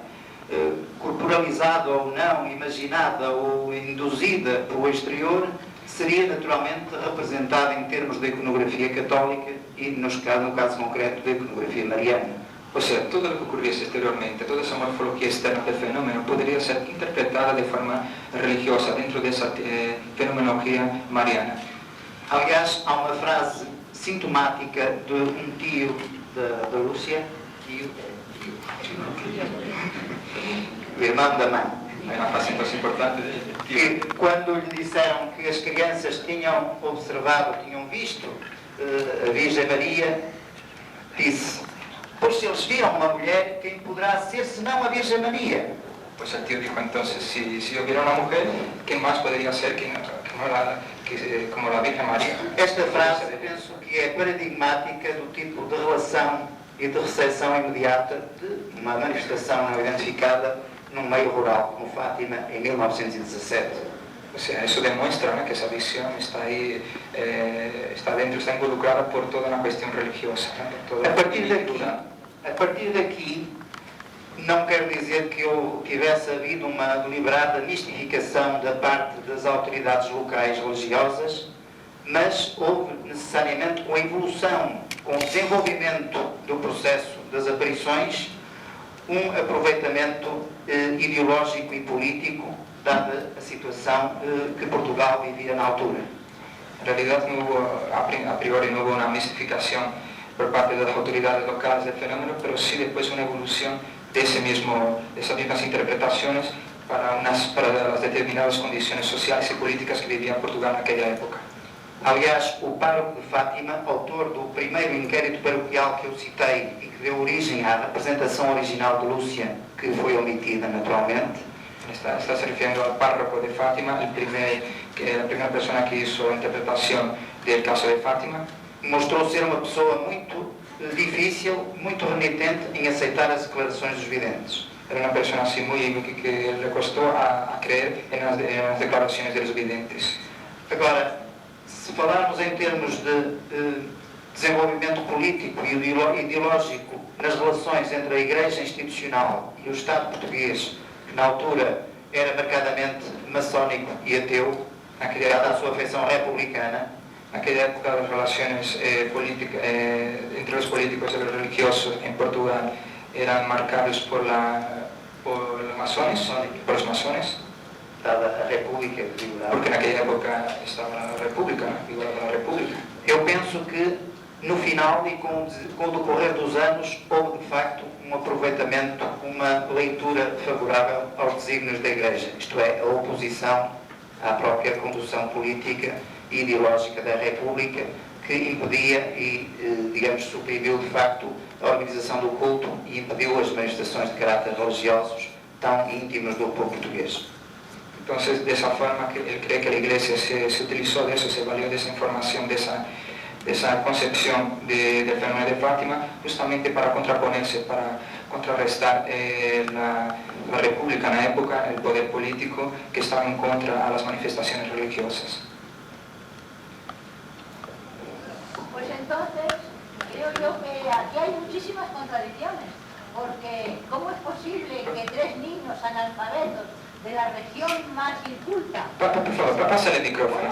corporalizada ou não, imaginada ou induzida pelo exterior, seria naturalmente representada em termos de iconografia católica e, no caso concreto, da iconografia mariana.
O sea, todo lo que ocurriese exteriormente, toda esa morfología externa del fenómeno podría ser interpretada de forma religiosa dentro de esa fenomenología mariana.
Aliás, há uma frase sintomática de um tio da Lúcia, o irmão da mãe,
Hay una frase entonces importante del
que
tío,
quando lhe disseram que as crianças tinham observado, tinham visto a Virgem Maria, disse: pois se eles viram uma mulher, quem poderá ser senão a Virgem Maria?
pues el tío dijo entonces, si yo viera una mujer, ¿quién más podría ser como la Virgen María?
Esta frase penso que é paradigmática do tipo de relação e de recepção imediata de uma manifestação não identificada num meio rural como Fátima em 1917.
O sea, eso demuestra, ¿no?, que esa visión está ahí, está dentro, está involucrada por toda una cuestión religiosa, ¿no? Toda
A partir daqui, não quero dizer que tivesse havido uma deliberada mistificação da parte das autoridades locais religiosas, mas houve necessariamente com a evolução, com o desenvolvimento do processo das aparições, um aproveitamento ideológico e político, dada a situação que Portugal vivia na altura.
En realidad no hubo, a priori no hubo una mistificación por parte de las autoridades locales del fenómeno, pero sí después una evolución de esas mismas interpretaciones para las determinadas condiciones sociales y políticas que vivía Portugal en aquella época.
Aliás, o pároco de Fátima, autor do primeiro inquérito paroquial que eu citei e que deu origem à representação original de Lúcia, que foi omitida naturalmente,
Está se refiriendo al párroco de Fátima, la primera persona que hizo la interpretación del caso de Fátima.
mostrou ser uma pessoa muito difícil, muito renitente em aceitar as declarações dos videntes.
Era una persona así que le costó a creer en las declaraciones de los videntes.
Agora, se falarmos em termos de desenvolvimento político e ideológico nas relações entre a Igreja institucional e o Estado português, que na altura era marcadamente maçónico e ateu, dada a sua afeição republicana,
Aquella época las relaciones entre los políticos y los religiosos en Portugal eran marcados por los masones,
dada a República liberal.
porque en aquella época estaba la República, ¿no? Igual a la República.
Eu penso que no final e com o decorrer dos anos houve de facto um aproveitamento, uma leitura favorável aos desígnios da Igreja, isto é, a oposição à própria condução política e ideológica da República que impedia e, digamos, suprimiu de facto a organização do culto e impediu as manifestações de caráter religiosos tão íntimas do povo português.
Entonces, de esa forma, él cree que la Iglesia se utilizó de eso, se valió de esa información, de esa concepción del fenómeno de Fátima, justamente para contraponerse, para contrarrestar la República en la época, el poder político que estaba en contra a las manifestaciones religiosas.
Pues entonces, creo yo que aquí hay muchísimas contradicciones, porque ¿cómo es posible que 3 niños analfabetos de la región más inculta
Por favor, pásale el micrófono.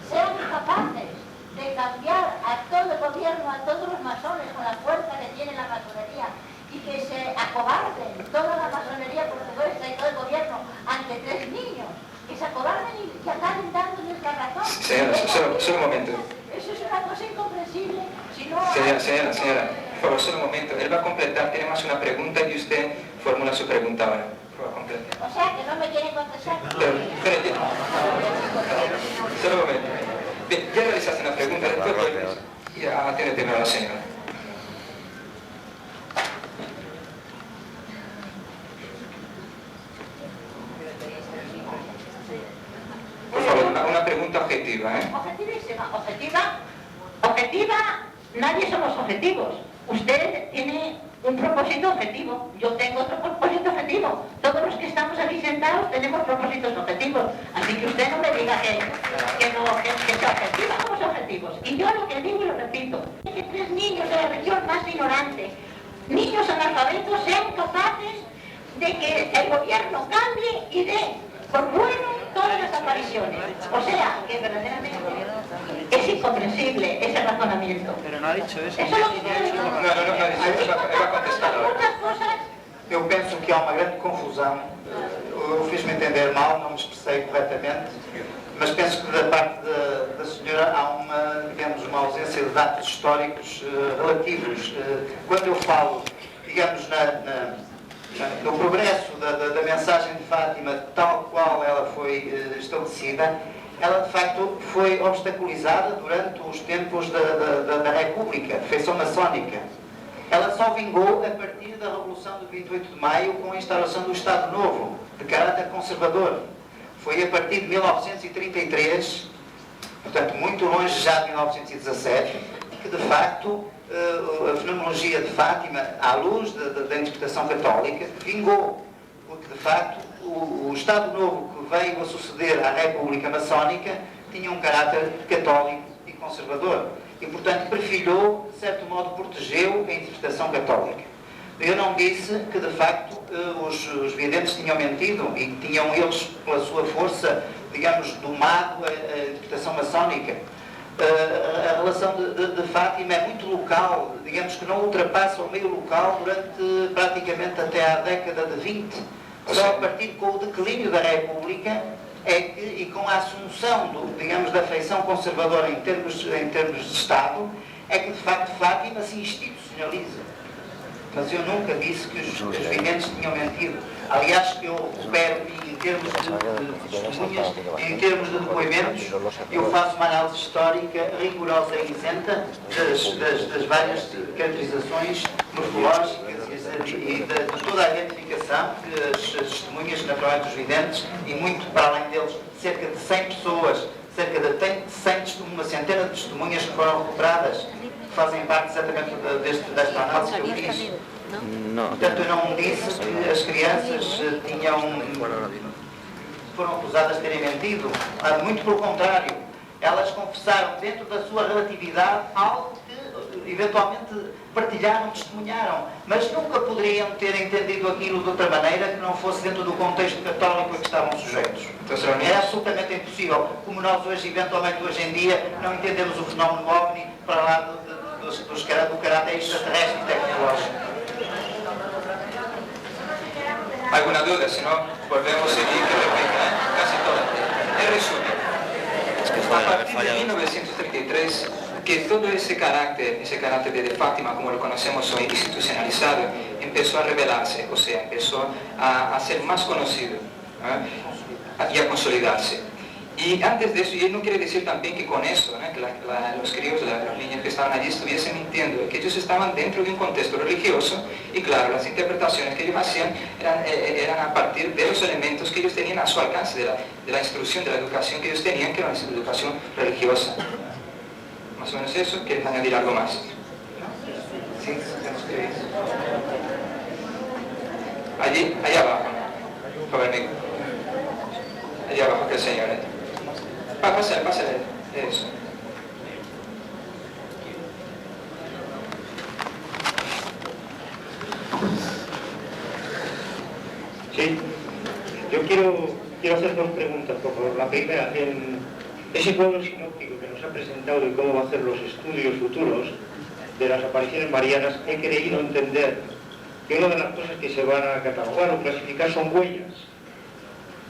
sean capaces de cambiar a todo el gobierno, a todos los masones con la fuerza que tiene la masonería y que se acobarden toda la masonería portuguesa y todo el gobierno ante 3 niños, que se acobarden y que acaben dándoles la razón?
Señora, solo un momento.
Eso es una cosa incomprensible. Si no
Señora, por favor, solo un momento. Él va a completar, tiene más una pregunta y usted formula su pregunta ahora.
O sea, que no me quieren contestar.
Espérate. Solo un momento. Bien, ya realizaste una pregunta, después vuelves y atiende primero a la señora. Por favor, una pregunta objetiva, ¿eh?
Objetivísima. Objetiva, nadie somos objetivos. Usted tiene un propósito objetivo, yo tengo otro propósito objetivo. Todos los que estamos aquí sentados tenemos propósitos objetivos. Así que usted no me diga que sea objetiva, somos objetivos. Y yo lo que digo y lo repito, es que 3 niños de la región más ignorante, niños analfabetos, sean capaces de que el gobierno cambie y dé por bueno todas las apariciones. O sea, que verdaderamente es incomprensible ese razonamiento.
Pero no ha dicho eso.
Eso es lo que quiero decir.
No, va a contestar ahora.
Muchas cosas.
Eu penso que há uma grande confusão. Eu fiz-me entender mal, não me expressei corretamente, mas penso que da parte da senhora há uma ausência de dados históricos relativos. Quando eu falo, digamos, no progresso da mensagem de Fátima, tal qual ela foi estabelecida, ela de facto foi obstaculizada durante os tempos da República, de feição maçónica. Ela só vingou a partir da Revolução de 28 de Maio com a instauração do Estado Novo, de caráter conservador. Foi a partir de 1933, portanto muito longe já de 1917, que de facto a fenomenologia de Fátima, à luz da interpretação católica, vingou, porque de facto o Estado Novo que veio a suceder à República Maçónica tinha um caráter católico e conservador e, portanto, perfilhou, de certo modo, protegeu a interpretação católica. Eu não disse que, de facto, os videntes tinham mentido e que tinham eles, pela sua força, digamos, domado a interpretação maçónica. A relação de Fátima é muito local, digamos que não ultrapassa o meio local durante praticamente até à década de 20. Só a partir com o declínio da República é que, e com a assunção digamos, da feição conservadora em termos de Estado, é que de facto Fátima se institucionaliza. Mas eu nunca disse que os videntes tinham mentido. Aliás, eu reparo em termos de testemunhas, em termos de depoimentos, eu faço uma análise histórica rigorosa e isenta das várias caracterizações morfológicas e de toda a identificação que as testemunhas, naturalmente dos videntes, e muito para além deles, cerca de 100 pessoas, cerca de 100, uma centena de testemunhas que foram recuperadas, que fazem parte exatamente desta análise que eu fiz. Portanto, eu não disse que as crianças foram acusadas de terem mentido. Muito pelo contrário, elas confessaram dentro da sua relatividade algo que eventualmente partilharam, testemunharam, mas nunca poderiam ter entendido aquilo de outra maneira que não fosse dentro do contexto católico a que estavam sujeitos. É absolutamente impossível, como nós hoje, eventualmente hoje em dia, não entendemos o fenómeno OVNI para lá do caráter extraterrestre e tecnológico.
¿Alguna duda? Si no, volvemos a seguir que repita, casi toda. En resumen, a partir de 1933, que todo ese carácter de Fátima, como lo conocemos hoy, institucionalizado, empezó a revelarse, o sea, empezó a ser más conocido y a consolidarse. Y antes de eso, y no quiere decir también que con eso, ¿no? Que los criollos, las niñas que estaban allí estuviesen mintiendo, que ellos estaban dentro de un contexto religioso y claro, las interpretaciones que ellos hacían eran a partir de los elementos que ellos tenían a su alcance, de la instrucción, de la educación que ellos tenían, que era una educación religiosa. Más o menos eso. ¿Quieres añadir algo más? ¿Sí? Allí abajo, joven amigo. Allí abajo, que el señor. Pásale, eso.
Sí, yo quiero hacer dos preguntas, por favor. La primera, en ese cuadro sinóptico que nos ha presentado de cómo va a hacer los estudios futuros de las apariciones marianas, he creído entender que una de las cosas que se van a catalogar o clasificar son huellas.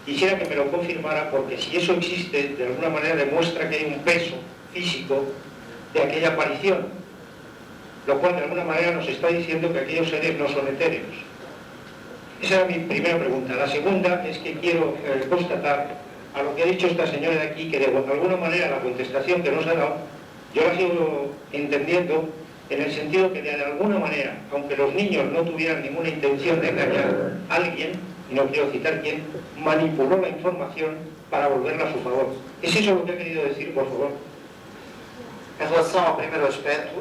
Quisiera que me lo confirmara, porque si eso existe, de alguna manera demuestra que hay un peso físico de aquella aparición, lo cual de alguna manera nos está diciendo que aquellos seres no son etéreos. Esa era mi primera pregunta. La segunda es que quiero constatar a lo que ha dicho esta señora de aquí, que de alguna manera la contestación que nos ha dado, yo la sigo entendiendo en el sentido que de alguna manera, aunque los niños no tuvieran ninguna intención de engañar a alguien, y no quiero citar quién, manipuló la información para volverla a su favor. ¿Es eso lo que ha querido decir, por favor?
Em relação ao primeiro aspecto,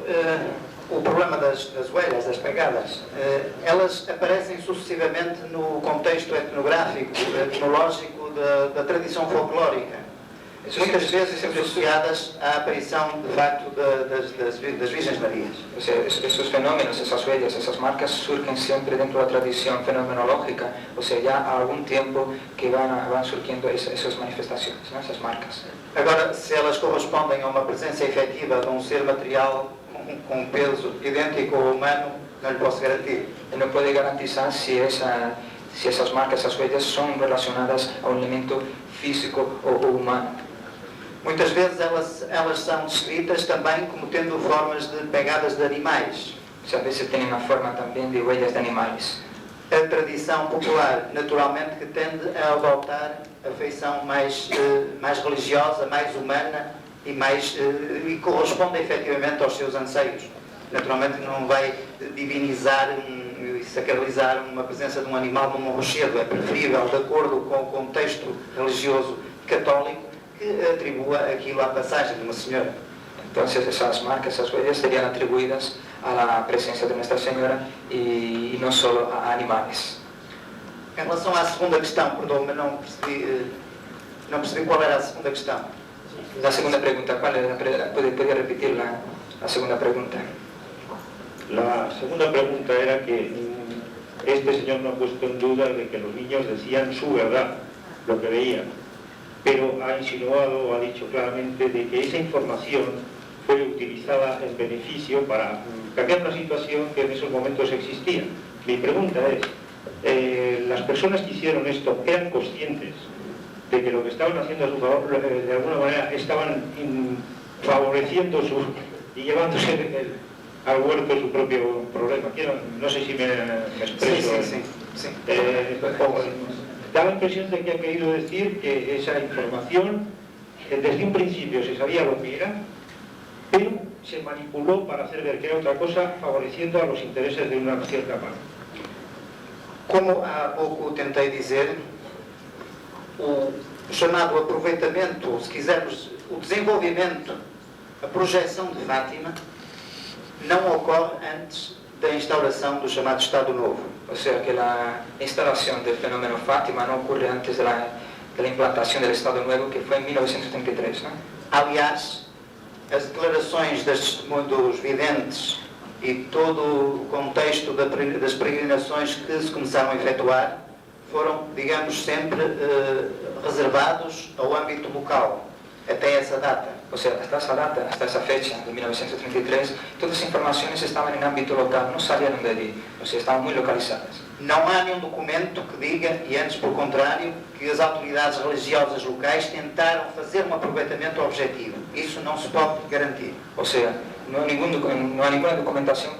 o problema das huellas, das pegadas, elas aparecem sucessivamente no contexto etnográfico, etnológico da tradição folclórica. Muitas vezes associadas à aparição, de facto, das Virgens Marias.
O sea, esos fenómenos, esas huellas, esas marcas surgen siempre dentro de la tradición fenomenológica, o sea, ya a algún tiempo que van surgiendo esas manifestaciones, ¿no? Esas marcas.
Agora, se elas correspondem a uma presença efetiva de ser material com peso idêntico ao humano, não lhe posso garantir.
No puede garantizar si esas marcas, esas huellas son relacionadas a un elemento físico o humano.
Muitas vezes elas são descritas também como tendo formas de pegadas de animais.
O sea, a veces tienen una forma también de huellas de animales.
A tradição popular, naturalmente, que tende a adotar a feição mais religiosa, mais humana e corresponde efetivamente aos seus anseios. Naturalmente não vai divinizar e sacralizar uma presença de um animal num rochedo. É preferível, de acordo com o contexto religioso católico, que atribua aquilo à passagem de uma senhora.
Entonces esas marcas, esas huellas serían atribuidas a la presencia de Nuestra Señora y no solo a animales.
Em relação à segunda questão, perdão-me, não percebi qual era a segunda questão.
La segunda pregunta, ¿cuál era? ¿Puede repetir la segunda pregunta?
La segunda pregunta era que este señor no ha puesto en duda de que los niños decían su verdad, lo que veían, pero ha insinuado o ha dicho claramente de que esa información fue utilizada en beneficio para cambiar una situación que en esos momentos existía. Mi pregunta es, ¿las personas que hicieron esto eran conscientes de que lo que estaban haciendo a su favor, de alguna manera estaban favoreciendo y llevándose al huerto su propio problema? No sé si me expreso.
Sí.
Da la impresión de que ha querido decir que esa información desde un principio se sabía lo que era, pero se manipuló para hacer ver que era otra cosa, favoreciendo a los intereses de una cierta parte.
Como há pouco tentei dizer, o chamado aproveitamento, ou se quisermos, o desenvolvimento, a projeção de Fátima, não ocorre antes da instauração do chamado Estado Novo.
O sea que la instalación del fenómeno Fátima no ocurre antes de la implantación del Estado Nuevo, que fue en 1933, ¿no?
Aliás, as declarações dos videntes e todo o contexto das peregrinações que se começaram a efetuar foram, digamos, sempre reservados ao âmbito local, até essa data.
O sea, hasta esa data, hasta esa fecha, de 1933, todas las informaciones estaban en ámbito local, no salieron de allí, o sea, estaban muy localizadas.
Não há nenhum documento que diga, e antes pelo contrário, que as autoridades religiosas locais tentaram fazer um aproveitamento objetivo. Isso não se pode garantir.
O sea, no hay ninguna documentación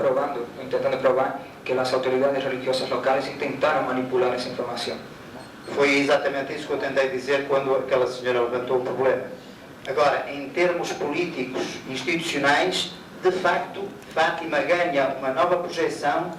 intentando probar que las autoridades religiosas locales intentaron manipular esa información.
Foi exatamente isso que eu tentei dizer quando aquela senhora levantou o problema. Agora, em termos políticos, institucionais, de facto, Fátima ganha uma nova projeção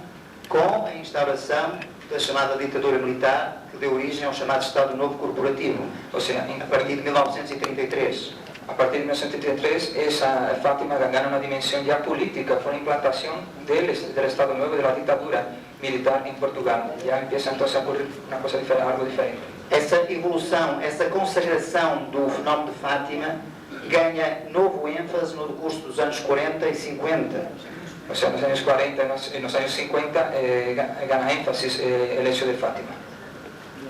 com a instauração da chamada ditadura militar, que deu origem ao chamado Estado Novo Corporativo, ou seja, a partir de 1933.
A partir de 1933, esa Fátima gana una dimensión ya política con la implantación del Estado Nuevo, de la dictadura militar en Portugal. Ya empieza entonces a ocurrir una cosa algo diferente.
Essa evolução, essa consagração do fenómeno de Fátima ganha novo ênfase no decurso dos anos 40 e 50.
O sea, en los años 40 y en los años 50 gana énfasis el hecho de Fátima.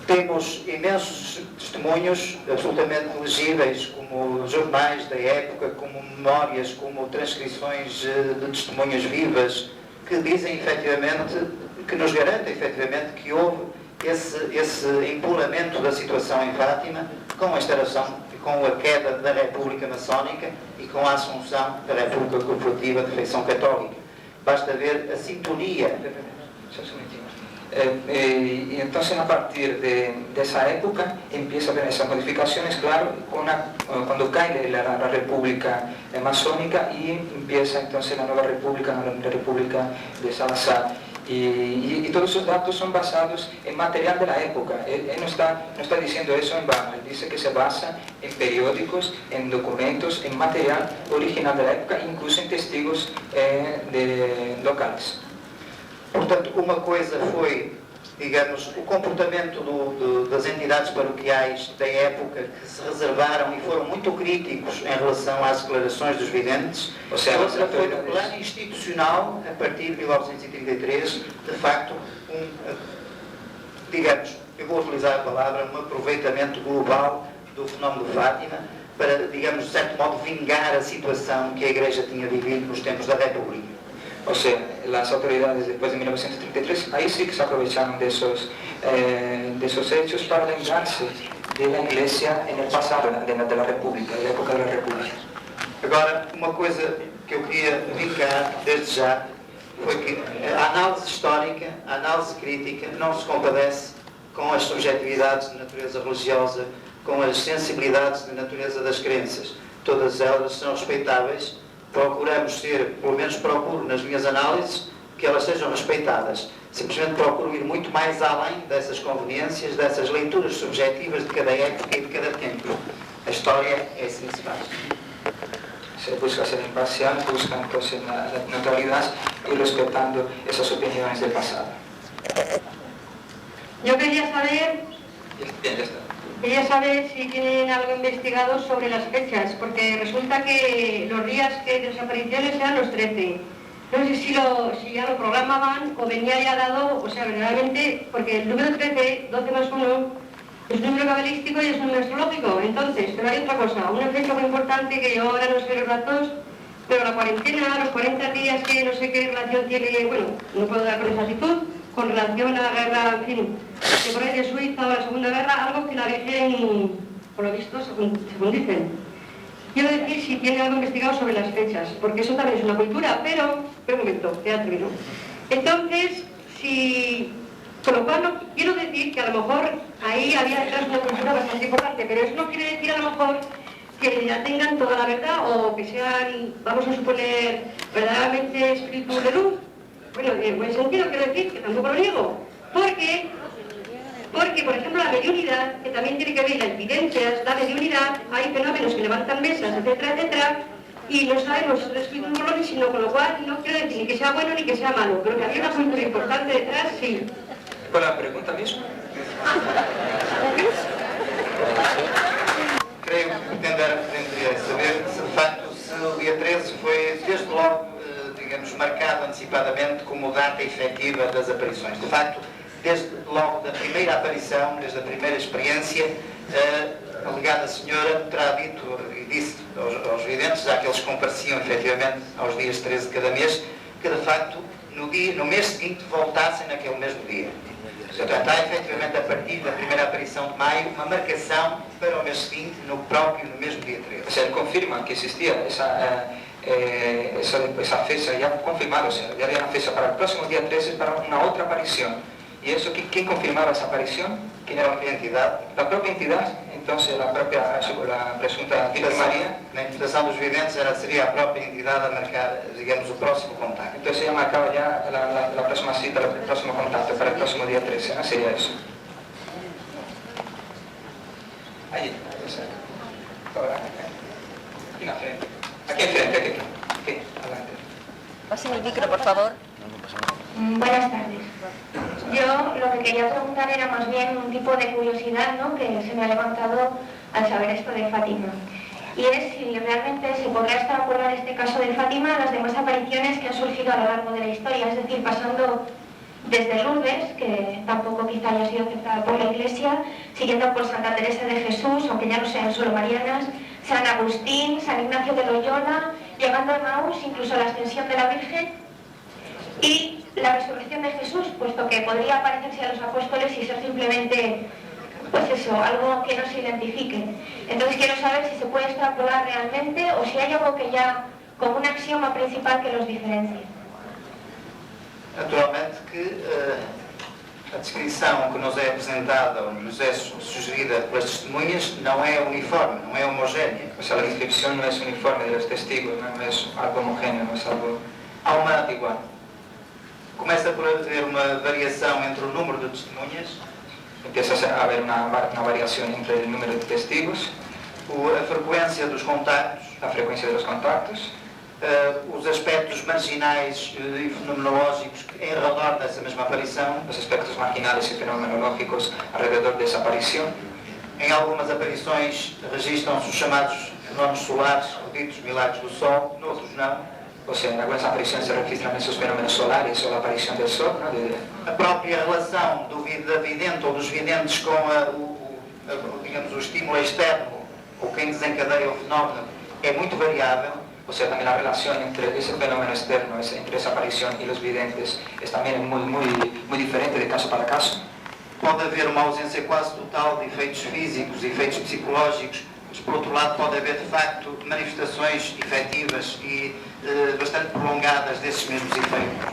Temos imensos testemunhos absolutamente legíveis, como jornais da época, como memórias, como transcrições de testemunhas vivas, que dizem efetivamente, que nos garantem efetivamente que houve esse empolamento da situação em Fátima com a instauração, com a queda da República Maçónica e com a assunção da República Corporativa de Feição Católica. Basta ver a sintonia.
Y entonces a partir de esa época empieza a haber esas modificaciones, claro, cuando cae la República Masónica y empieza entonces la nueva República, la República de Salazar. Y todos esos datos son basados en material de la época. Él no está diciendo eso en vano, él dice que se basa en periódicos, en documentos, en material original de la época, incluso en testigos locales.
Portanto, uma coisa foi, digamos, o comportamento das entidades paroquiais da época que se reservaram e foram muito críticos em relação às declarações dos videntes.
Ou seja,
outra foi no plano institucional, a partir de 1933, de facto, digamos, eu vou utilizar a palavra, um aproveitamento global do fenómeno de Fátima para, digamos, de certo modo, vingar a situação que a Igreja tinha vivido nos tempos da República.
O sea, las autoridades después de 1933, ahí sí que se aprovecharon de esos hechos para vengarse de la Iglesia en el pasado, de la República, de la época de la República.
Agora, uma coisa que eu queria vincar desde já foi que a análise histórica, a análise crítica não se compadece com as subjetividades de natureza religiosa, com as sensibilidades de natureza das crenças. Todas elas são respeitáveis. Procuramos ser, pelo menos procuro nas minhas análises, que elas sejam respeitadas. Simplesmente procuro ir muito mais além dessas conveniências, dessas leituras subjetivas de cada época e de cada tempo. A história é assim que se faz.
Se busca ser imparcial, busca entonces la neutralidad y respetando esas opiniones del pasado.
Yo quería saber...
Bien, ya está.
Quería saber si tienen algo investigado sobre las fechas, porque resulta que los días de desapariciones eran los 13. No sé si ya lo programaban o venía ya dado, o sea, verdaderamente, porque el número 13, 12 más 1, es un número cabalístico y es un número astrológico. Entonces, pero hay otra cosa, una fecha muy importante que yo ahora no sé los datos, pero la cuarentena, los 40 días que no sé qué relación tiene, bueno, no puedo dar con exactitud, con relación a la guerra, en fin, que por ahí de Suiza o la Segunda Guerra, algo que la Virgen, por lo visto, según dicen. Quiero decir si tiene algo investigado sobre las fechas, porque eso también es una cultura, pero un momento, ya termino. Entonces, con lo cual no quiero decir que a lo mejor ahí había detrás una cultura bastante importante, pero eso no quiere decir a lo mejor que ya tengan toda la verdad o que sean, vamos a suponer, verdaderamente espíritus de luz. Bueno, en buen sentido quiero decir que tampoco lo niego, porque, por ejemplo, la mediunidad, que también tiene que ver las evidencias, la mediunidad, hay fenómenos que levantan mesas, etcétera, etcétera, y no sabemos el espíritu de colores, sino con lo cual no quiero decir ni que sea bueno ni que sea malo, pero que había una cultura importante detrás, sí.
¿Con la pregunta misma?
Creio que tenderia a saber se de facto se o dia 13 foi desde logo, digamos, marcado antecipadamente como data efetiva das aparições. De facto, desde logo da primeira aparição, desde a primeira experiência, a alegada senhora terá dito e disse aos videntes, já que eles compareciam efetivamente aos dias 13 de cada mês, que de facto no mês seguinte voltassem naquele mesmo dia. Portanto, há efetivamente a partir da primeira aparição de maio uma marcação para o mês seguinte, no mesmo dia 13.
O sea, él confirma que existía esa fecha ya confirmada, o sea, ya había una fecha para el próximo día 13 para una otra aparición. ¿Y eso qué confirmaba esa aparición? ¿Quién
La
era?
propia entidad.
La propia entidad, entonces la presunta Virgen María.
Na interpretação dos videntes seria a própria entidade a marcar, digamos, o próximo contacto.
Entonces ella marcaba ya la próxima cita, el próximo contacto para el próximo día 13, ¿no? Sería eso. Ahí, ahora, aquí en frente. Aquí enfrente, aquí, adelante.
Pasen el micro, por favor.
Buenas tardes. Yo lo que quería preguntar era más bien un tipo de curiosidad, ¿no?, que se me ha levantado al saber esto de Fátima. Y es si realmente se podrá extrapolar este caso de Fátima a las demás apariciones que han surgido a lo largo de la historia, es decir, pasando desde Lourdes, que tampoco quizá haya sido aceptada por la Iglesia, siguiendo por Santa Teresa de Jesús, aunque ya no sean solo marianas, San Agustín, San Ignacio de Loyola, llegando a Emaús, incluso a la ascensión de la Virgen, y la resurrección de Jesús, puesto que podría parecerse a los apóstoles y ser simplemente, pues eso, algo que no se identifique. Entonces quiero saber si se puede extrapolar realmente o si hay algo que ya, como un axioma principal que los diferencie.
Naturalmente que a descrição que nos é apresentada ou nos é sugerida pelas testemunhas não é uniforme, não é homogénea.
O sea, la descripción no es uniforme de los testigos, no es algo homogéneo, no es algo
Há uma,
igual.
começa por haver uma variação entre o número de testemunhas,
Empieza a haber una variación entre el número de testigos,
a frequência dos contactos,
la frecuencia de los contactos,
os aspectos marginais e fenomenológicos em redor dessa mesma aparição.
los aspectos marginales y fenomenológicos alrededor de esa aparición.
Em algumas aparições registram-se os chamados fenómenos solares, ou ditos milagres do Sol, noutros não.
O sea, en algunas apariciones se registran esos fenómenos solares o la aparición del sol, ¿no?
A própria relação da vidente ou dos videntes com digamos, o estímulo externo, ou quem desencadeia o fenómeno, é muito variável.
O sea, también la relación entre ese fenómeno externo, entre esa aparición y los videntes, es también muy diferente de caso para caso.
Pode haver uma ausência quase total de efeitos físicos, efeitos psicológicos, mas por outro lado pode haver de facto manifestações efetivas e bastante prolongadas desses mesmos efeitos.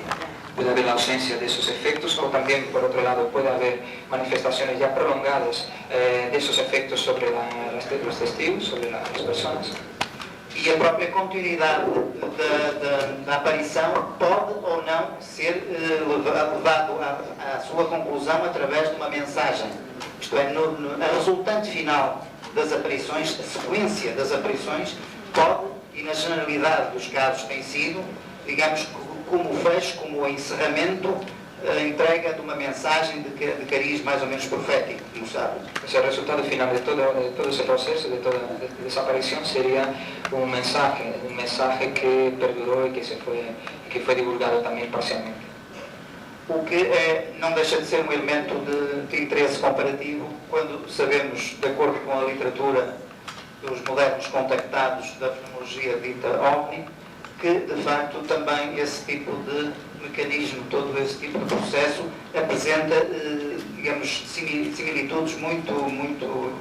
Puede haber la ausencia de esos efectos o también, por otro lado, puede haber manifestaciones ya prolongadas de esos efectos sobre los testigos, sobre las personas.
E a própria continuidade da aparição pode ou não ser levado à sua conclusão através de uma mensagem. Isto é, a resultante final das aparições, a sequência das aparições, pode, e na generalidade dos casos tem sido, digamos, como o fecho, como o encerramento, a entrega de uma mensagem de cariz mais ou menos profético, como sabe.
O sea, el resultado final de todo ese proceso, de toda esa aparición, sería un mensaje que perduró y que fue divulgado también parcialmente.
O que não deixa de ser um elemento de interesse comparativo quando sabemos, de acordo com a literatura dos modernos contactados da fenomenologia dita OVNI, que de facto também esse tipo de mecanismo, todo esse tipo de processo apresenta, digamos, similitudes muito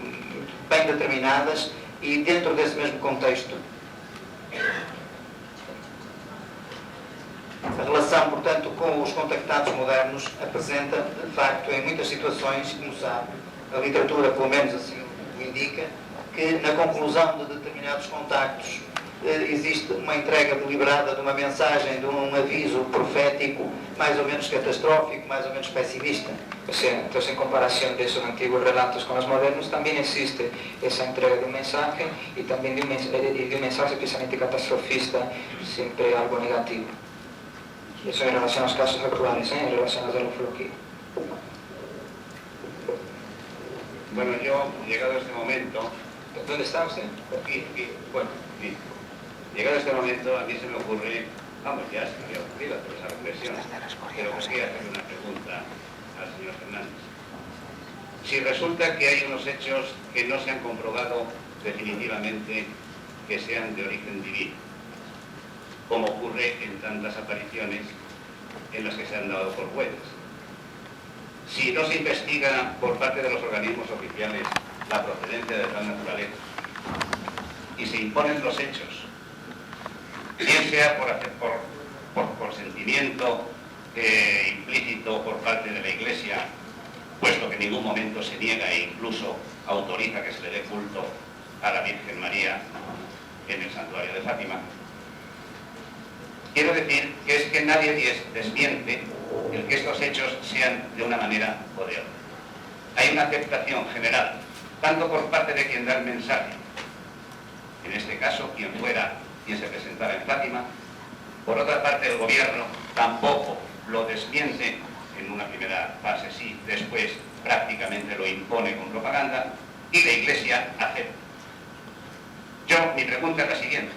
bem determinadas e dentro desse mesmo contexto. A relação, portanto, com os contactados modernos apresenta, de facto, em muitas situações, como sabe, a literatura, pelo menos assim o indica, que na conclusão de determinados contactos existe uma entrega deliberada de uma mensagem, de um aviso profético, mais ou menos catastrófico, mais ou menos pessimista.
O sea, entonces en comparación de esos antiguos relatos con los modernos, también existe esa entrega de un mensaje y también de un mensaje especialmente catastrofista, siempre algo negativo. Y eso en relación a los casos actuales, en relación a la ufología.
Bueno, yo, llegado a este momento...
¿Dónde está usted?
Aquí, bueno, aquí. Llegado a este momento, a mí se me ocurre, vamos, ya se me había ocurrido hacer esa reflexión, pero quería hacer una pregunta al señor Fernández. Si resulta que hay unos hechos que no se han comprobado definitivamente que sean de origen divino, como ocurre en tantas apariciones en las que se han dado por buenas. Si no se investiga por parte de los organismos oficiales la procedencia de tal naturaleza y se imponen los hechos, bien sea por sentimiento implícito por parte de la Iglesia, puesto que en ningún momento se niega e incluso autoriza que se le dé culto a la Virgen María en el santuario de Fátima. Quiero decir que es que nadie desmiente el que estos hechos sean de una manera o de otra. Hay una aceptación general, tanto por parte de quien da el mensaje, en este caso quien se presentara en Fátima, por otra parte el gobierno tampoco lo desmiente, en una primera fase sí, después prácticamente lo impone con propaganda, y la Iglesia acepta. Mi pregunta es la siguiente: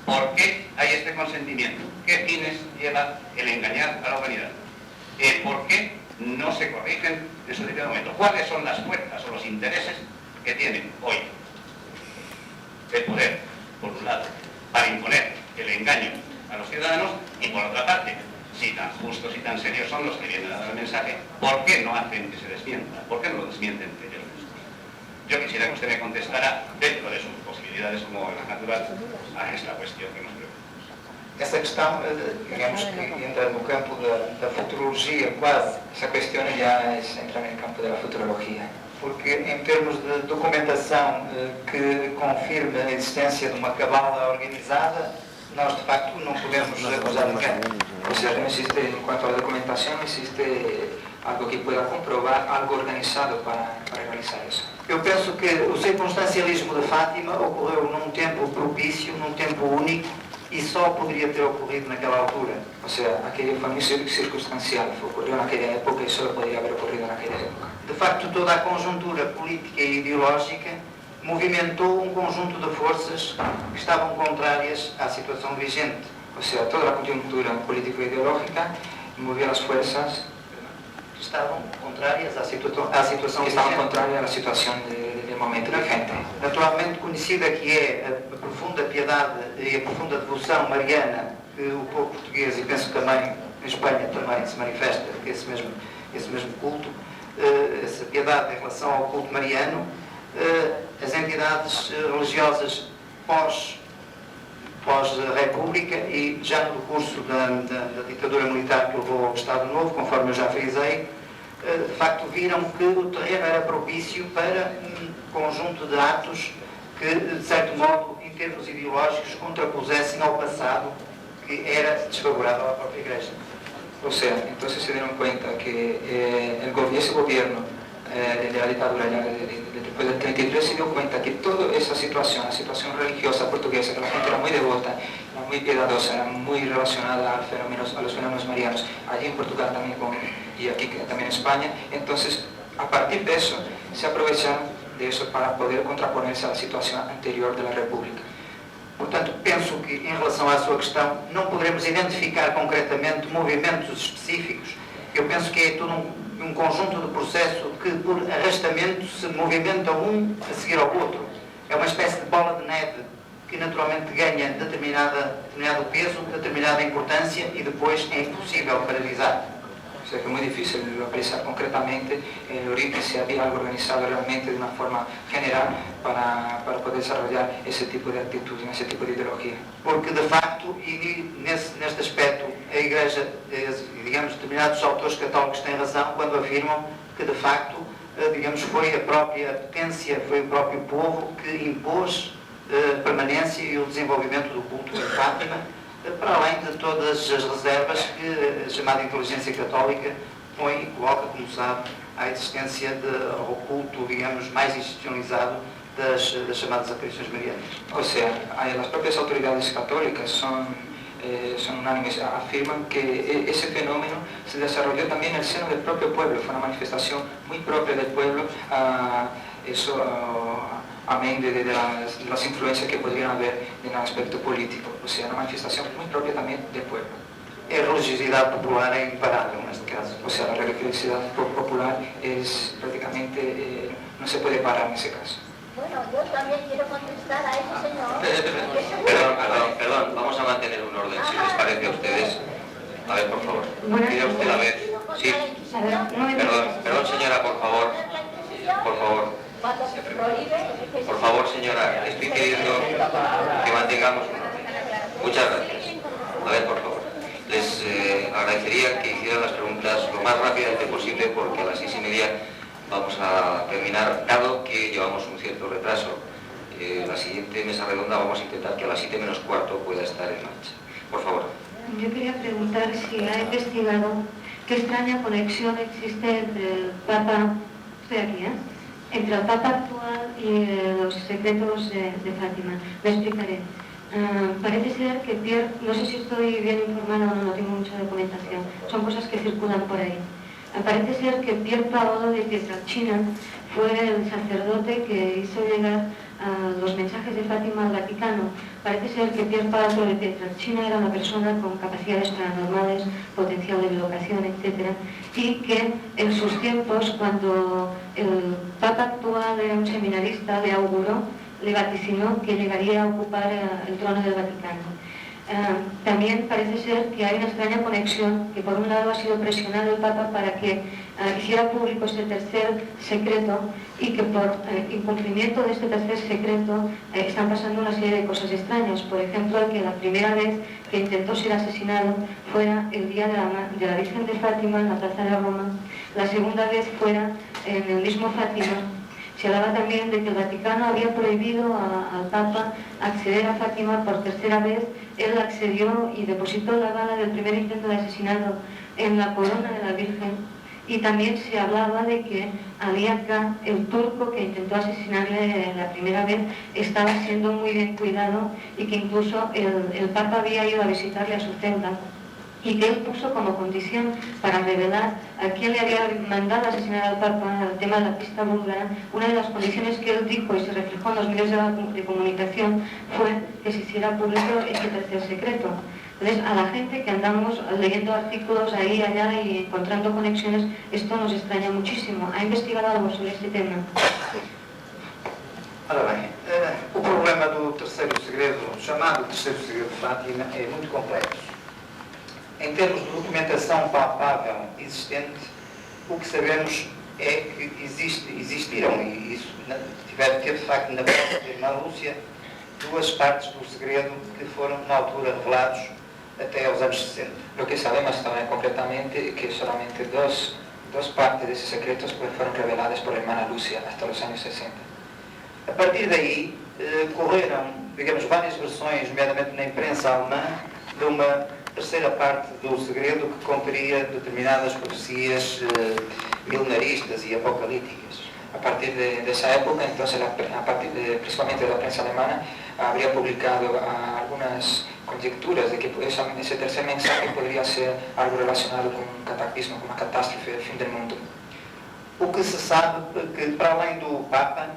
¿por qué hay este consentimiento? ¿Qué fines lleva el engañar a la humanidad? ¿Por qué no se corrigen en su debido momento? ¿Cuáles son las fuerzas o los intereses que tienen hoy el poder, por un lado, para imponer el engaño a los ciudadanos, y por otra parte, si tan justos y tan serios son los que vienen a dar el mensaje, ¿por qué no hacen que se desmienta? ¿Por qué no lo desmienten entre ellos mismos? Yo quisiera que usted me contestara, dentro de sus posibilidades como la natural, a esta cuestión que nos preocupa.
Essa questão, digamos que entra no campo da futurologia quase.
Essa questão já entra no campo da futurologia.
Porque em termos de documentação que confirme a existência de uma cabala organizada, nós de facto não podemos acusar ninguém.
O sea, no existe, en cuanto a la documentación, existe algo que pueda comprobar algo organizado para realizar eso.
Eu penso que o circunstancialismo de Fátima ocorreu num tempo propício, num tempo único, e só poderia ter ocorrido naquela altura.
O sea, aquello fue muy circunstancial, ocurrió en aquella época y solo podría haber ocurrido en aquella época.
De facto, toda a conjuntura política e ideológica movimentou um conjunto de forças que estavam contrárias à situação vigente.
O sea, toda a conjuntura político-ideológica movía las fuerzas
que estavam contrárias à situação vigente.
Estavam contrárias à situação do momento vigente.
Naturalmente conhecida que é a profunda piedade e a profunda devoção mariana que o povo português, e penso também em Espanha também se manifesta esse mesmo culto, essa piedade em relação ao culto mariano, as entidades religiosas pós-República e já no curso da ditadura militar que levou ao Estado Novo, conforme eu já frisei, de facto viram que o terreno era propício para um conjunto de atos que, de certo modo, em termos ideológicos, contrapusessem ao passado que era desfavorável à própria Igreja.
O sea, entonces se dieron cuenta que ese gobierno de la dictadura después del 33 se dio cuenta que toda esa situación, la situación religiosa portuguesa, que la gente era muy devota, era muy piadosa, era muy relacionada a los fenómenos marianos, allí en Portugal también y aquí también en España, entonces a partir de eso se aprovecharon de eso para poder contraponerse a la situación anterior de la República.
Portanto, penso que em relação à sua questão não poderemos identificar concretamente movimentos específicos. Eu penso que é todo um conjunto de processo que por arrastamento se movimenta um a seguir ao outro. É uma espécie de bola de neve que naturalmente ganha determinado peso, determinada importância e depois é impossível paralisar.
O sea que es muy difícil localizar concretamente el origen, si había algo organizado realmente de una forma general para poder desarrollar ese tipo de actitud, ese tipo de ideología.
Porque de facto, e neste aspecto, a Igreja, digamos, determinados autores católicos têm razão quando afirmam que de facto, digamos, foi a própria potência, foi o próprio povo que impôs a permanência e o desenvolvimento do culto em Fátima, para além de todas as reservas que a chamada inteligência católica põe e coloca, como sabe, à existência ao culto, digamos, mais institucionalizado das chamadas aparições marianas.
O sea, las propias autoridades católicas son unánimes, afirman que ese fenómeno se desarrolló también en el seno del propio pueblo, fue una manifestación muy propia del pueblo, amén de las influencias que podrían haber en el aspecto político, o sea, una manifestación muy propia también del pueblo.
A religiosidade popular é imparável neste caso.
O sea, la religiosidad popular es prácticamente, no se puede parar en ese caso.
Bueno, yo también quiero contestar a ese señor.
Perdón, vamos a mantener un orden, si les parece a ustedes. A ver, por favor. Pide usted a ver. Sí. Perdón, señora, por favor. Por favor. Por favor, señora, estoy pidiendo que mantengamos un orden. Muchas gracias. A ver, por favor. Les agradecería que hicieran las preguntas lo más rápidamente posible porque a las 6:30 vamos a terminar, dado que llevamos un cierto retraso. La siguiente mesa redonda vamos a intentar que a las 7 menos cuarto pueda estar en marcha. Por favor.
Yo quería preguntar si ha investigado qué extraña conexión existe entre el Papa, entre el Papa actual y los secretos de Fátima. Me explicaré. Parece ser que Pierre, no sé si estoy bien informada o no, no tengo mucha documentación, son cosas que circulan por ahí. Parece ser que Pier Paolo de Pietrelcina fue el sacerdote que hizo llegar los mensajes de Fátima al Vaticano. Parece ser que Pier Paolo de Pietrelcina era una persona con capacidades paranormales, potencial de bilocación, etc. Y que en sus tiempos, cuando el Papa actual era un seminarista, le auguró, le vaticinó que llegaría a ocupar el trono del Vaticano. También parece ser que hay una extraña conexión, que por un lado ha sido presionado el Papa para que hiciera público este tercer secreto y que por incumplimiento de este tercer secreto están pasando una serie de cosas extrañas. Por ejemplo, que la primera vez que intentó ser asesinado fuera el día de la Virgen de Fátima en la Plaza de Roma, la segunda vez fuera en el mismo Fátima. Se hablaba también de que el Vaticano había prohibido al Papa acceder a Fátima por tercera vez. Él accedió y depositó la bala del primer intento de asesinato en la corona de la Virgen. Y también se hablaba de que Ali Akka, el turco que intentó asesinarle la primera vez, estaba siendo muy bien cuidado y que incluso el Papa había ido a visitarle a su celda. Y que él puso como condición para revelar a quién le había mandado asesinar al Papa, el tema de la pista búlgara. Una de las condiciones que él dijo y se reflejó en los medios de comunicación fue que se hiciera público este tercer secreto. Entonces, a la gente que andamos leyendo artículos ahí y allá y encontrando conexiones, esto nos extraña muchísimo. ¿Ha investigado algo sobre este tema?
Ora bem, o problema do terceiro segredo, chamado terceiro segredo de Fátima, é muito complexo. Em termos de documentação palpável existente, o que sabemos é que existiram, e isso teve de facto na própria irmã Lúcia, duas partes do segredo que foram na altura revelados até aos anos 60.
Lo que sabemos também concretamente que solamente dos partes desses secretos foram reveladas por a irmã Lúcia até os anos 60.
A partir daí, correram, digamos, várias versões, nomeadamente na imprensa alemã, de uma terceira parte do segredo que conteria determinadas profecias milenaristas e apocalípticas.
A partir dessa época, então, principalmente da prensa alemã, habría publicado algunas conjecturas de que ese tercer mensaje podría ser algo relacionado con un cataclismo, con una catástrofe, el fin del mundo.
O que se sabe que, para além do Papa,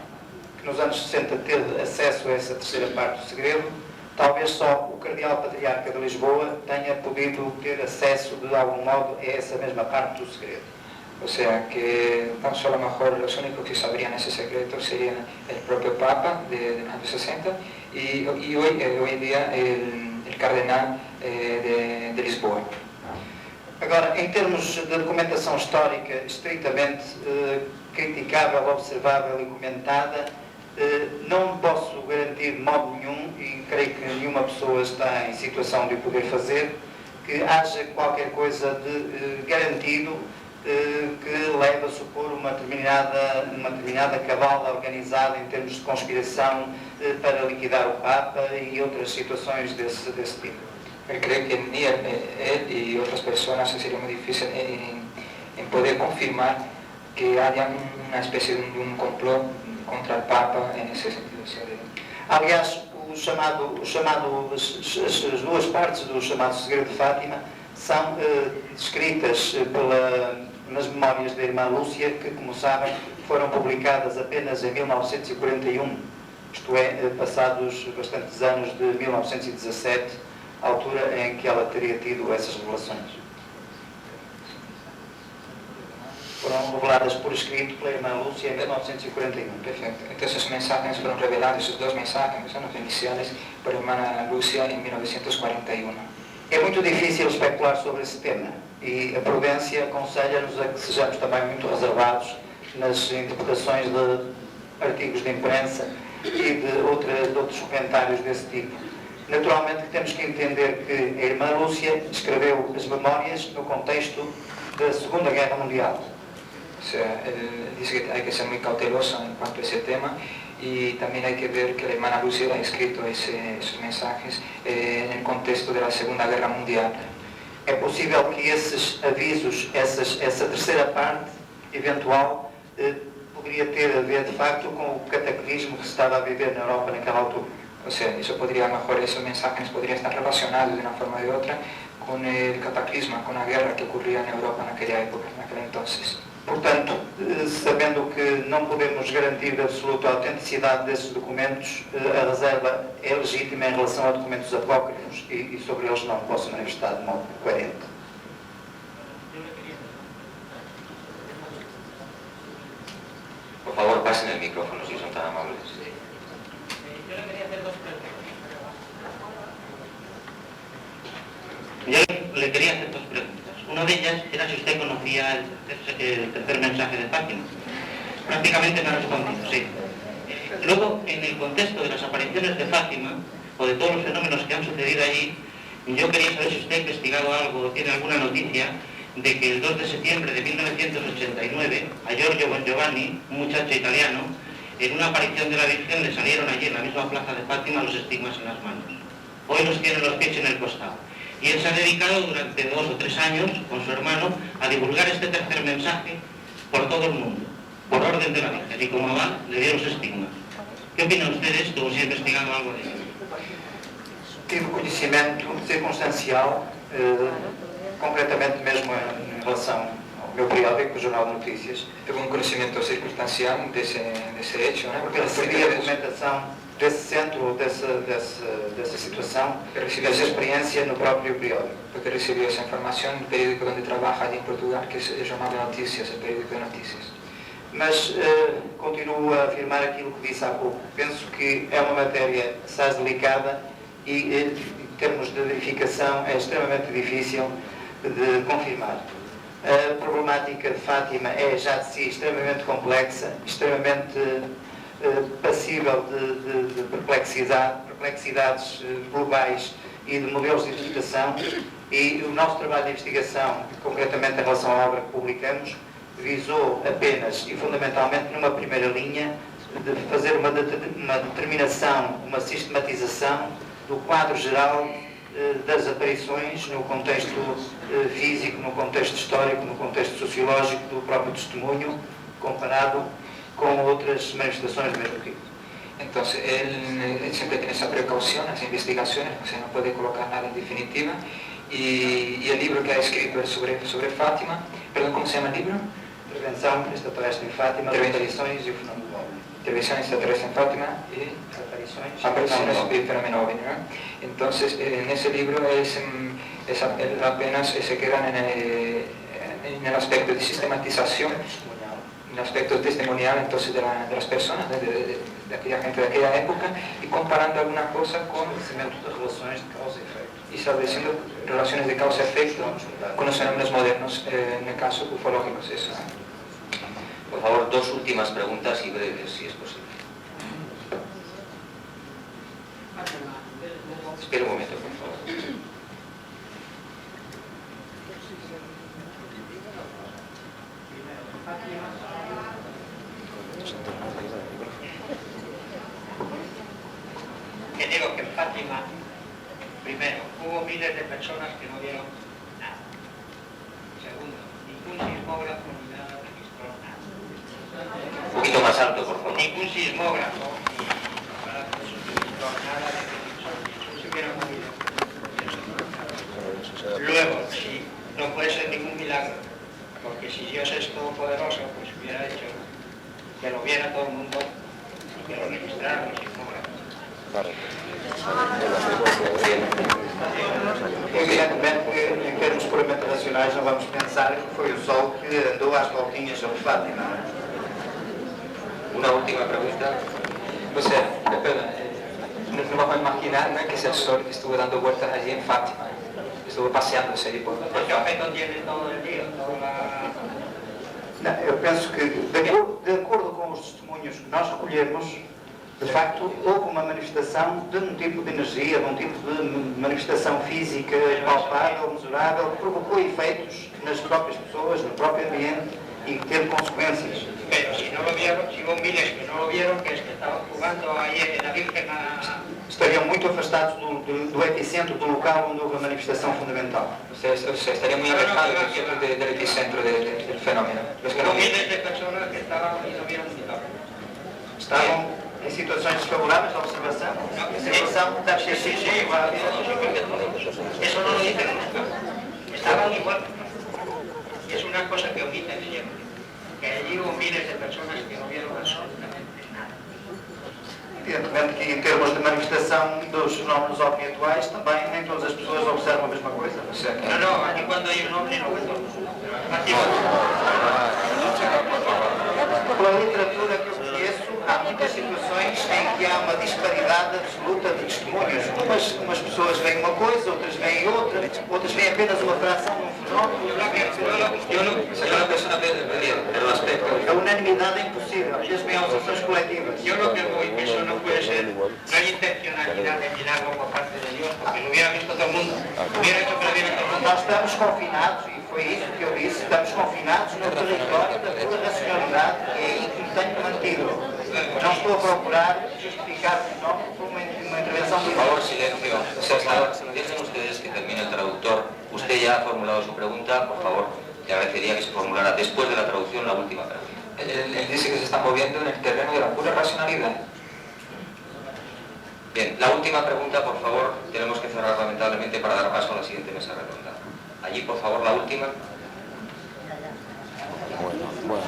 que nos anos 60 teve acesso a essa terceira parte do segredo, talvez só o Cardeal Patriarca de Lisboa tenha podido ter acesso, de algum modo, a essa mesma parte do segredo.
O sea que tan solo a lo mejor los únicos que sabrían ese secreto serían el propio Papa de los años 60 y hoy en día el Cardenal de Lisboa.
Agora, em termos de documentação histórica estritamente criticável, observável e comentada, não posso garantir de modo nenhum, e creio que nenhuma pessoa está em situação de o poder fazer, que haja qualquer coisa de garantido que leva a supor uma determinada cabala organizada em termos de conspiração para liquidar o Papa e outras situações desse tipo.
Eu creio que ni él y otras personas sería muy difícil en poder confirmar que haya una especie de un complot contra el Papa en ese sentido.
Aliás, as duas partes do chamado Segredo de Fátima são descritas nas memórias da irmã Lúcia, que, como sabem, foram publicadas apenas em 1941, isto é, passados bastantes anos de 1917, a altura em que ela teria tido essas revelações. Foram reveladas por escrito pela irmã Lúcia em 1941.
Perfecto. Entonces esos mensajes fueron revelados, esos dos mensajes, que son los iniciales, por la hermana Lúcia en 1941.
É muito difícil especular sobre esse tema e a prudência aconselha-nos a que sejamos também muito reservados nas interpretações de artigos de imprensa e de outros comentários desse tipo. Naturalmente que temos que entender que a irmã Lúcia escreveu as memórias no contexto da Segunda Guerra Mundial.
O sea, él dice que hay que ser muy cauteloso en cuanto a ese tema y también hay que ver que la hermana Lucia ha escrito esos mensajes en el contexto de la Segunda Guerra Mundial.
É possível que esses avisos, essa terceira parte eventual, poderia ter a ver de facto com o cataclismo que se estava a viver na Europa naquela altura.
O sea, eso podría, a lo mejor esos mensajes podrían estar relacionados de una forma o de otra con el cataclismo, con la guerra que ocurría en Europa en aquella época, en aquel entonces.
Portanto, sabendo que não podemos garantir a absoluta autenticidade desses documentos, a reserva é legítima em relação a documentos apócrifos e sobre eles não posso manifestar de modo coerente.
Por favor, pasen el micrófono si son tan amables.
Yo le quería hacer dos preguntas. Una de ellas era si usted conocía el tercer mensaje de Fátima. Prácticamente me ha respondido, sí. Luego, en el contexto de las apariciones de Fátima, o de todos los fenómenos que han sucedido allí, yo quería saber si usted ha investigado algo o tiene alguna noticia de que el 2 de septiembre de 1989, a Giorgio Bongiovanni, un muchacho italiano, en una aparición de la Virgen le salieron allí en la misma plaza de Fátima los estigmas en las manos. Hoy los tiene los pies en el costado. Y él se ha dedicado durante 2 o 3 años, con su hermano, a divulgar este tercer mensaje por todo el mundo, por orden de la Virgen. Y como aval, le dio los estigmas. ¿Qué opina usted de esto o si ha investigado algo de ello?
Tive conhecimento circunstancial, concretamente mesmo em relação ao meu periódico, o Jornal de Notícias.
Tuve un conocimiento circunstancial de ese hecho, ¿no?
Porque recebi a documentação desse centro, dessa situação, dessa experiência no próprio periódico.
Porque recibió esa información en el periódico donde trabaja allí en Portugal, que es el Jornal de Noticias, el periódico de noticias.
Mas continuo a afirmar aquilo que disse há pouco. Penso que é uma matéria assaz delicada e, em termos de verificação, é extremamente difícil de confirmar. A problemática de Fátima é já de si extremamente complexa, extremamente passível de perplexidades globais e de modelos de interpretação, e o nosso trabalho de investigação, concretamente em relação à obra que publicamos, visou apenas e fundamentalmente numa primeira linha de fazer uma determinação, uma sistematização do quadro geral das aparições no contexto físico, no contexto histórico, no contexto sociológico do próprio testemunho, comparado con otras manifestaciones del mismo tipo.
Entonces, él siempre tiene esa precaución, las investigaciones, o sea, no puede colocar nada en definitiva. Y el libro que ha escrito es sobre Fátima, perdón, ¿cómo se llama el libro?
Intervención extraterrestre en Fátima, apariciones y fenómeno ovni.
Intervención extraterrestre en Fátima y apariciones y fenómeno ovni, ¿no? Entonces, en ese libro él apenas se quedan en el aspecto de sistematización, el aspecto testimonial entonces de las personas, de aquella gente de aquella época, y comparando alguna cosa con
relaciones de causa y efecto.
Y estableciendo relaciones de causa-efecto con los fenómenos modernos, en el caso ufológicos. Eso.
Por favor, 2 últimas preguntas y breves, si es posible. Espera un momento, por favor.
Que digo que en Fátima, primero, hubo miles de personas que no vieron nada. Segundo, ningún sismógrafo ni nada registró nada.
Un poquito más alto, por favor.
Ningún sismógrafo ni aparato registró nada de que no se hubiera movido. Luego, si no puede ser ningún milagro, porque si Dios es todopoderoso, pues hubiera hecho que lo viera todo el mundo y que lo registraran los sismógrafos.
Evidentemente que, em termos puramente racionais, não vamos pensar que foi o Sol que andou às voltinhas sobre Fátima.
Una última pregunta.
O sea, perdón, no vamos a imaginar, ¿no?, que es el Sol que estuvo dando vueltas allí en Fátima, estuvo paseándose allí por
¿Qué objeto tiene todo el día?
Não, eu penso que, de acordo com os testemunhos que nós recolhemos, De facto, houve uma manifestação de um tipo de energia, de um tipo de manifestação física palpável, mesurável, que provocou efeitos nas próprias pessoas, no próprio ambiente y teve consecuencias.
Pero si no lo vieron, si hubo miles que no lo vieron, que es que estaban jugando ahí en la Virgen a...
Estariam muito afastados do epicentro, do local onde houve a manifestação fundamental.
Estaría muy alejado del epicentro del fenómeno.
Hubo miles de personas que estaban y no vieron nada.
Estavam em situações desfavoráveis de observação. A observação deve ser desfavorável.
Eso no lo dicen nunca. Estaban igual. Y es una cosa que omiten siempre. Que allí hubo miles de personas que no vieron absolutamente nada.
Evidentemente que em termos de manifestação dos fenómenos OVNI atuais, também nem todas as pessoas observam a mesma coisa.
No, no, aquí cuando hay un ovni no ve todo el mundo.
Pela literatura que eu conheço, há muitas situações em que há uma disparidade absoluta de testemunhos. Umas pessoas veem uma coisa, outras veem outra, outras veem apenas uma fração de um fenómeno. A unanimidade é impossível, mesmo em observações coletivas.
Yo lo que voy, que eso no puede ser, no hay intencionalidad de milagro por parte de Dios, porque lo hubiera visto todo el mundo, hubiera hecho que lo viera todo el mundo.
Nós estamos confinados, e foi isso que eu disse, estamos confinados no território da pura racionalidade, e é aí que me tenho mantido. Não estou a procurar justificar o fenómeno por uma intervenção
Por favor, silencio. Dejen ustedes que termine el traductor. Usted ya ha formulado su pregunta, por favor, le agradecería que se formulara después de la traducción la última pregunta.
Él dice que se está moviendo en el terreno de la pura racionalidad.
Bien, la última pregunta, por favor, tenemos que cerrar lamentablemente para dar paso a la siguiente mesa redonda. Allí, por favor, la última.
Bueno.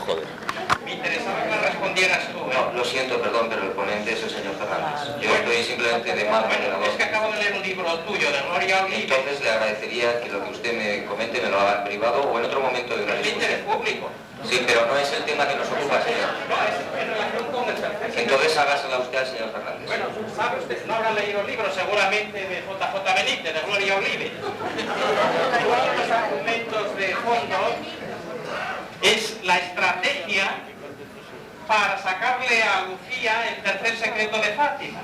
Joder.
Me interesaba que me respondieras tú.
No, lo siento, perdón, pero el ponente es el señor Fernández. Yo estoy simplemente de mal
Bueno, es que acabo de leer un libro tuyo de Gloria Olive.
Entonces le agradecería que lo que usted me comente me lo haga en privado o en otro momento de una
El interés
discusión.
público.
Sí, pero no es el tema que nos ocupa, señor.
No, es en relación con el tercer.
Entonces hágasela usted al señor Fernández.
Bueno, sabe usted, no habrá leído el libro seguramente de JJ Benítez, de Gloria Olive. Uno de los argumentos de fondo es la estrategia para sacarle a Lucía el tercer secreto de Fátima.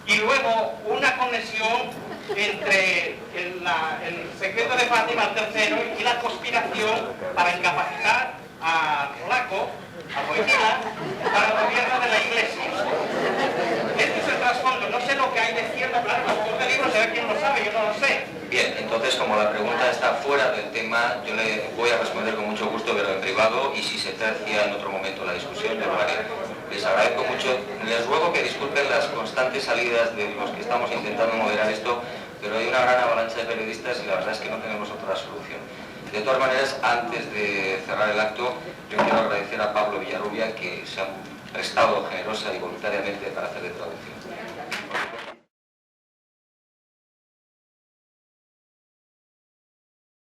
Y luego una conexión entre el secreto de Fátima, el tercero, y la conspiración para incapacitar a Flaco, a Boitila, para el gobierno de la Iglesia. Este es el trasfondo. No sé lo que hay de cierto, claro, los libros se ve quién lo sabe, yo no lo sé.
Bien, entonces como la pregunta está fuera del tema, yo le voy a responder con mucho gusto, pero en privado, y si se tercia en otro momento la discusión, yo lo haré. Les agradezco mucho, les ruego que disculpen las constantes salidas de los que estamos intentando moderar esto, pero hay una gran avalancha de periodistas y la verdad es que no tenemos otra solución. De todas maneras, antes de cerrar el acto, yo quiero agradecer a Pablo Villarrubia que se ha prestado generosa y voluntariamente para hacer de traducción.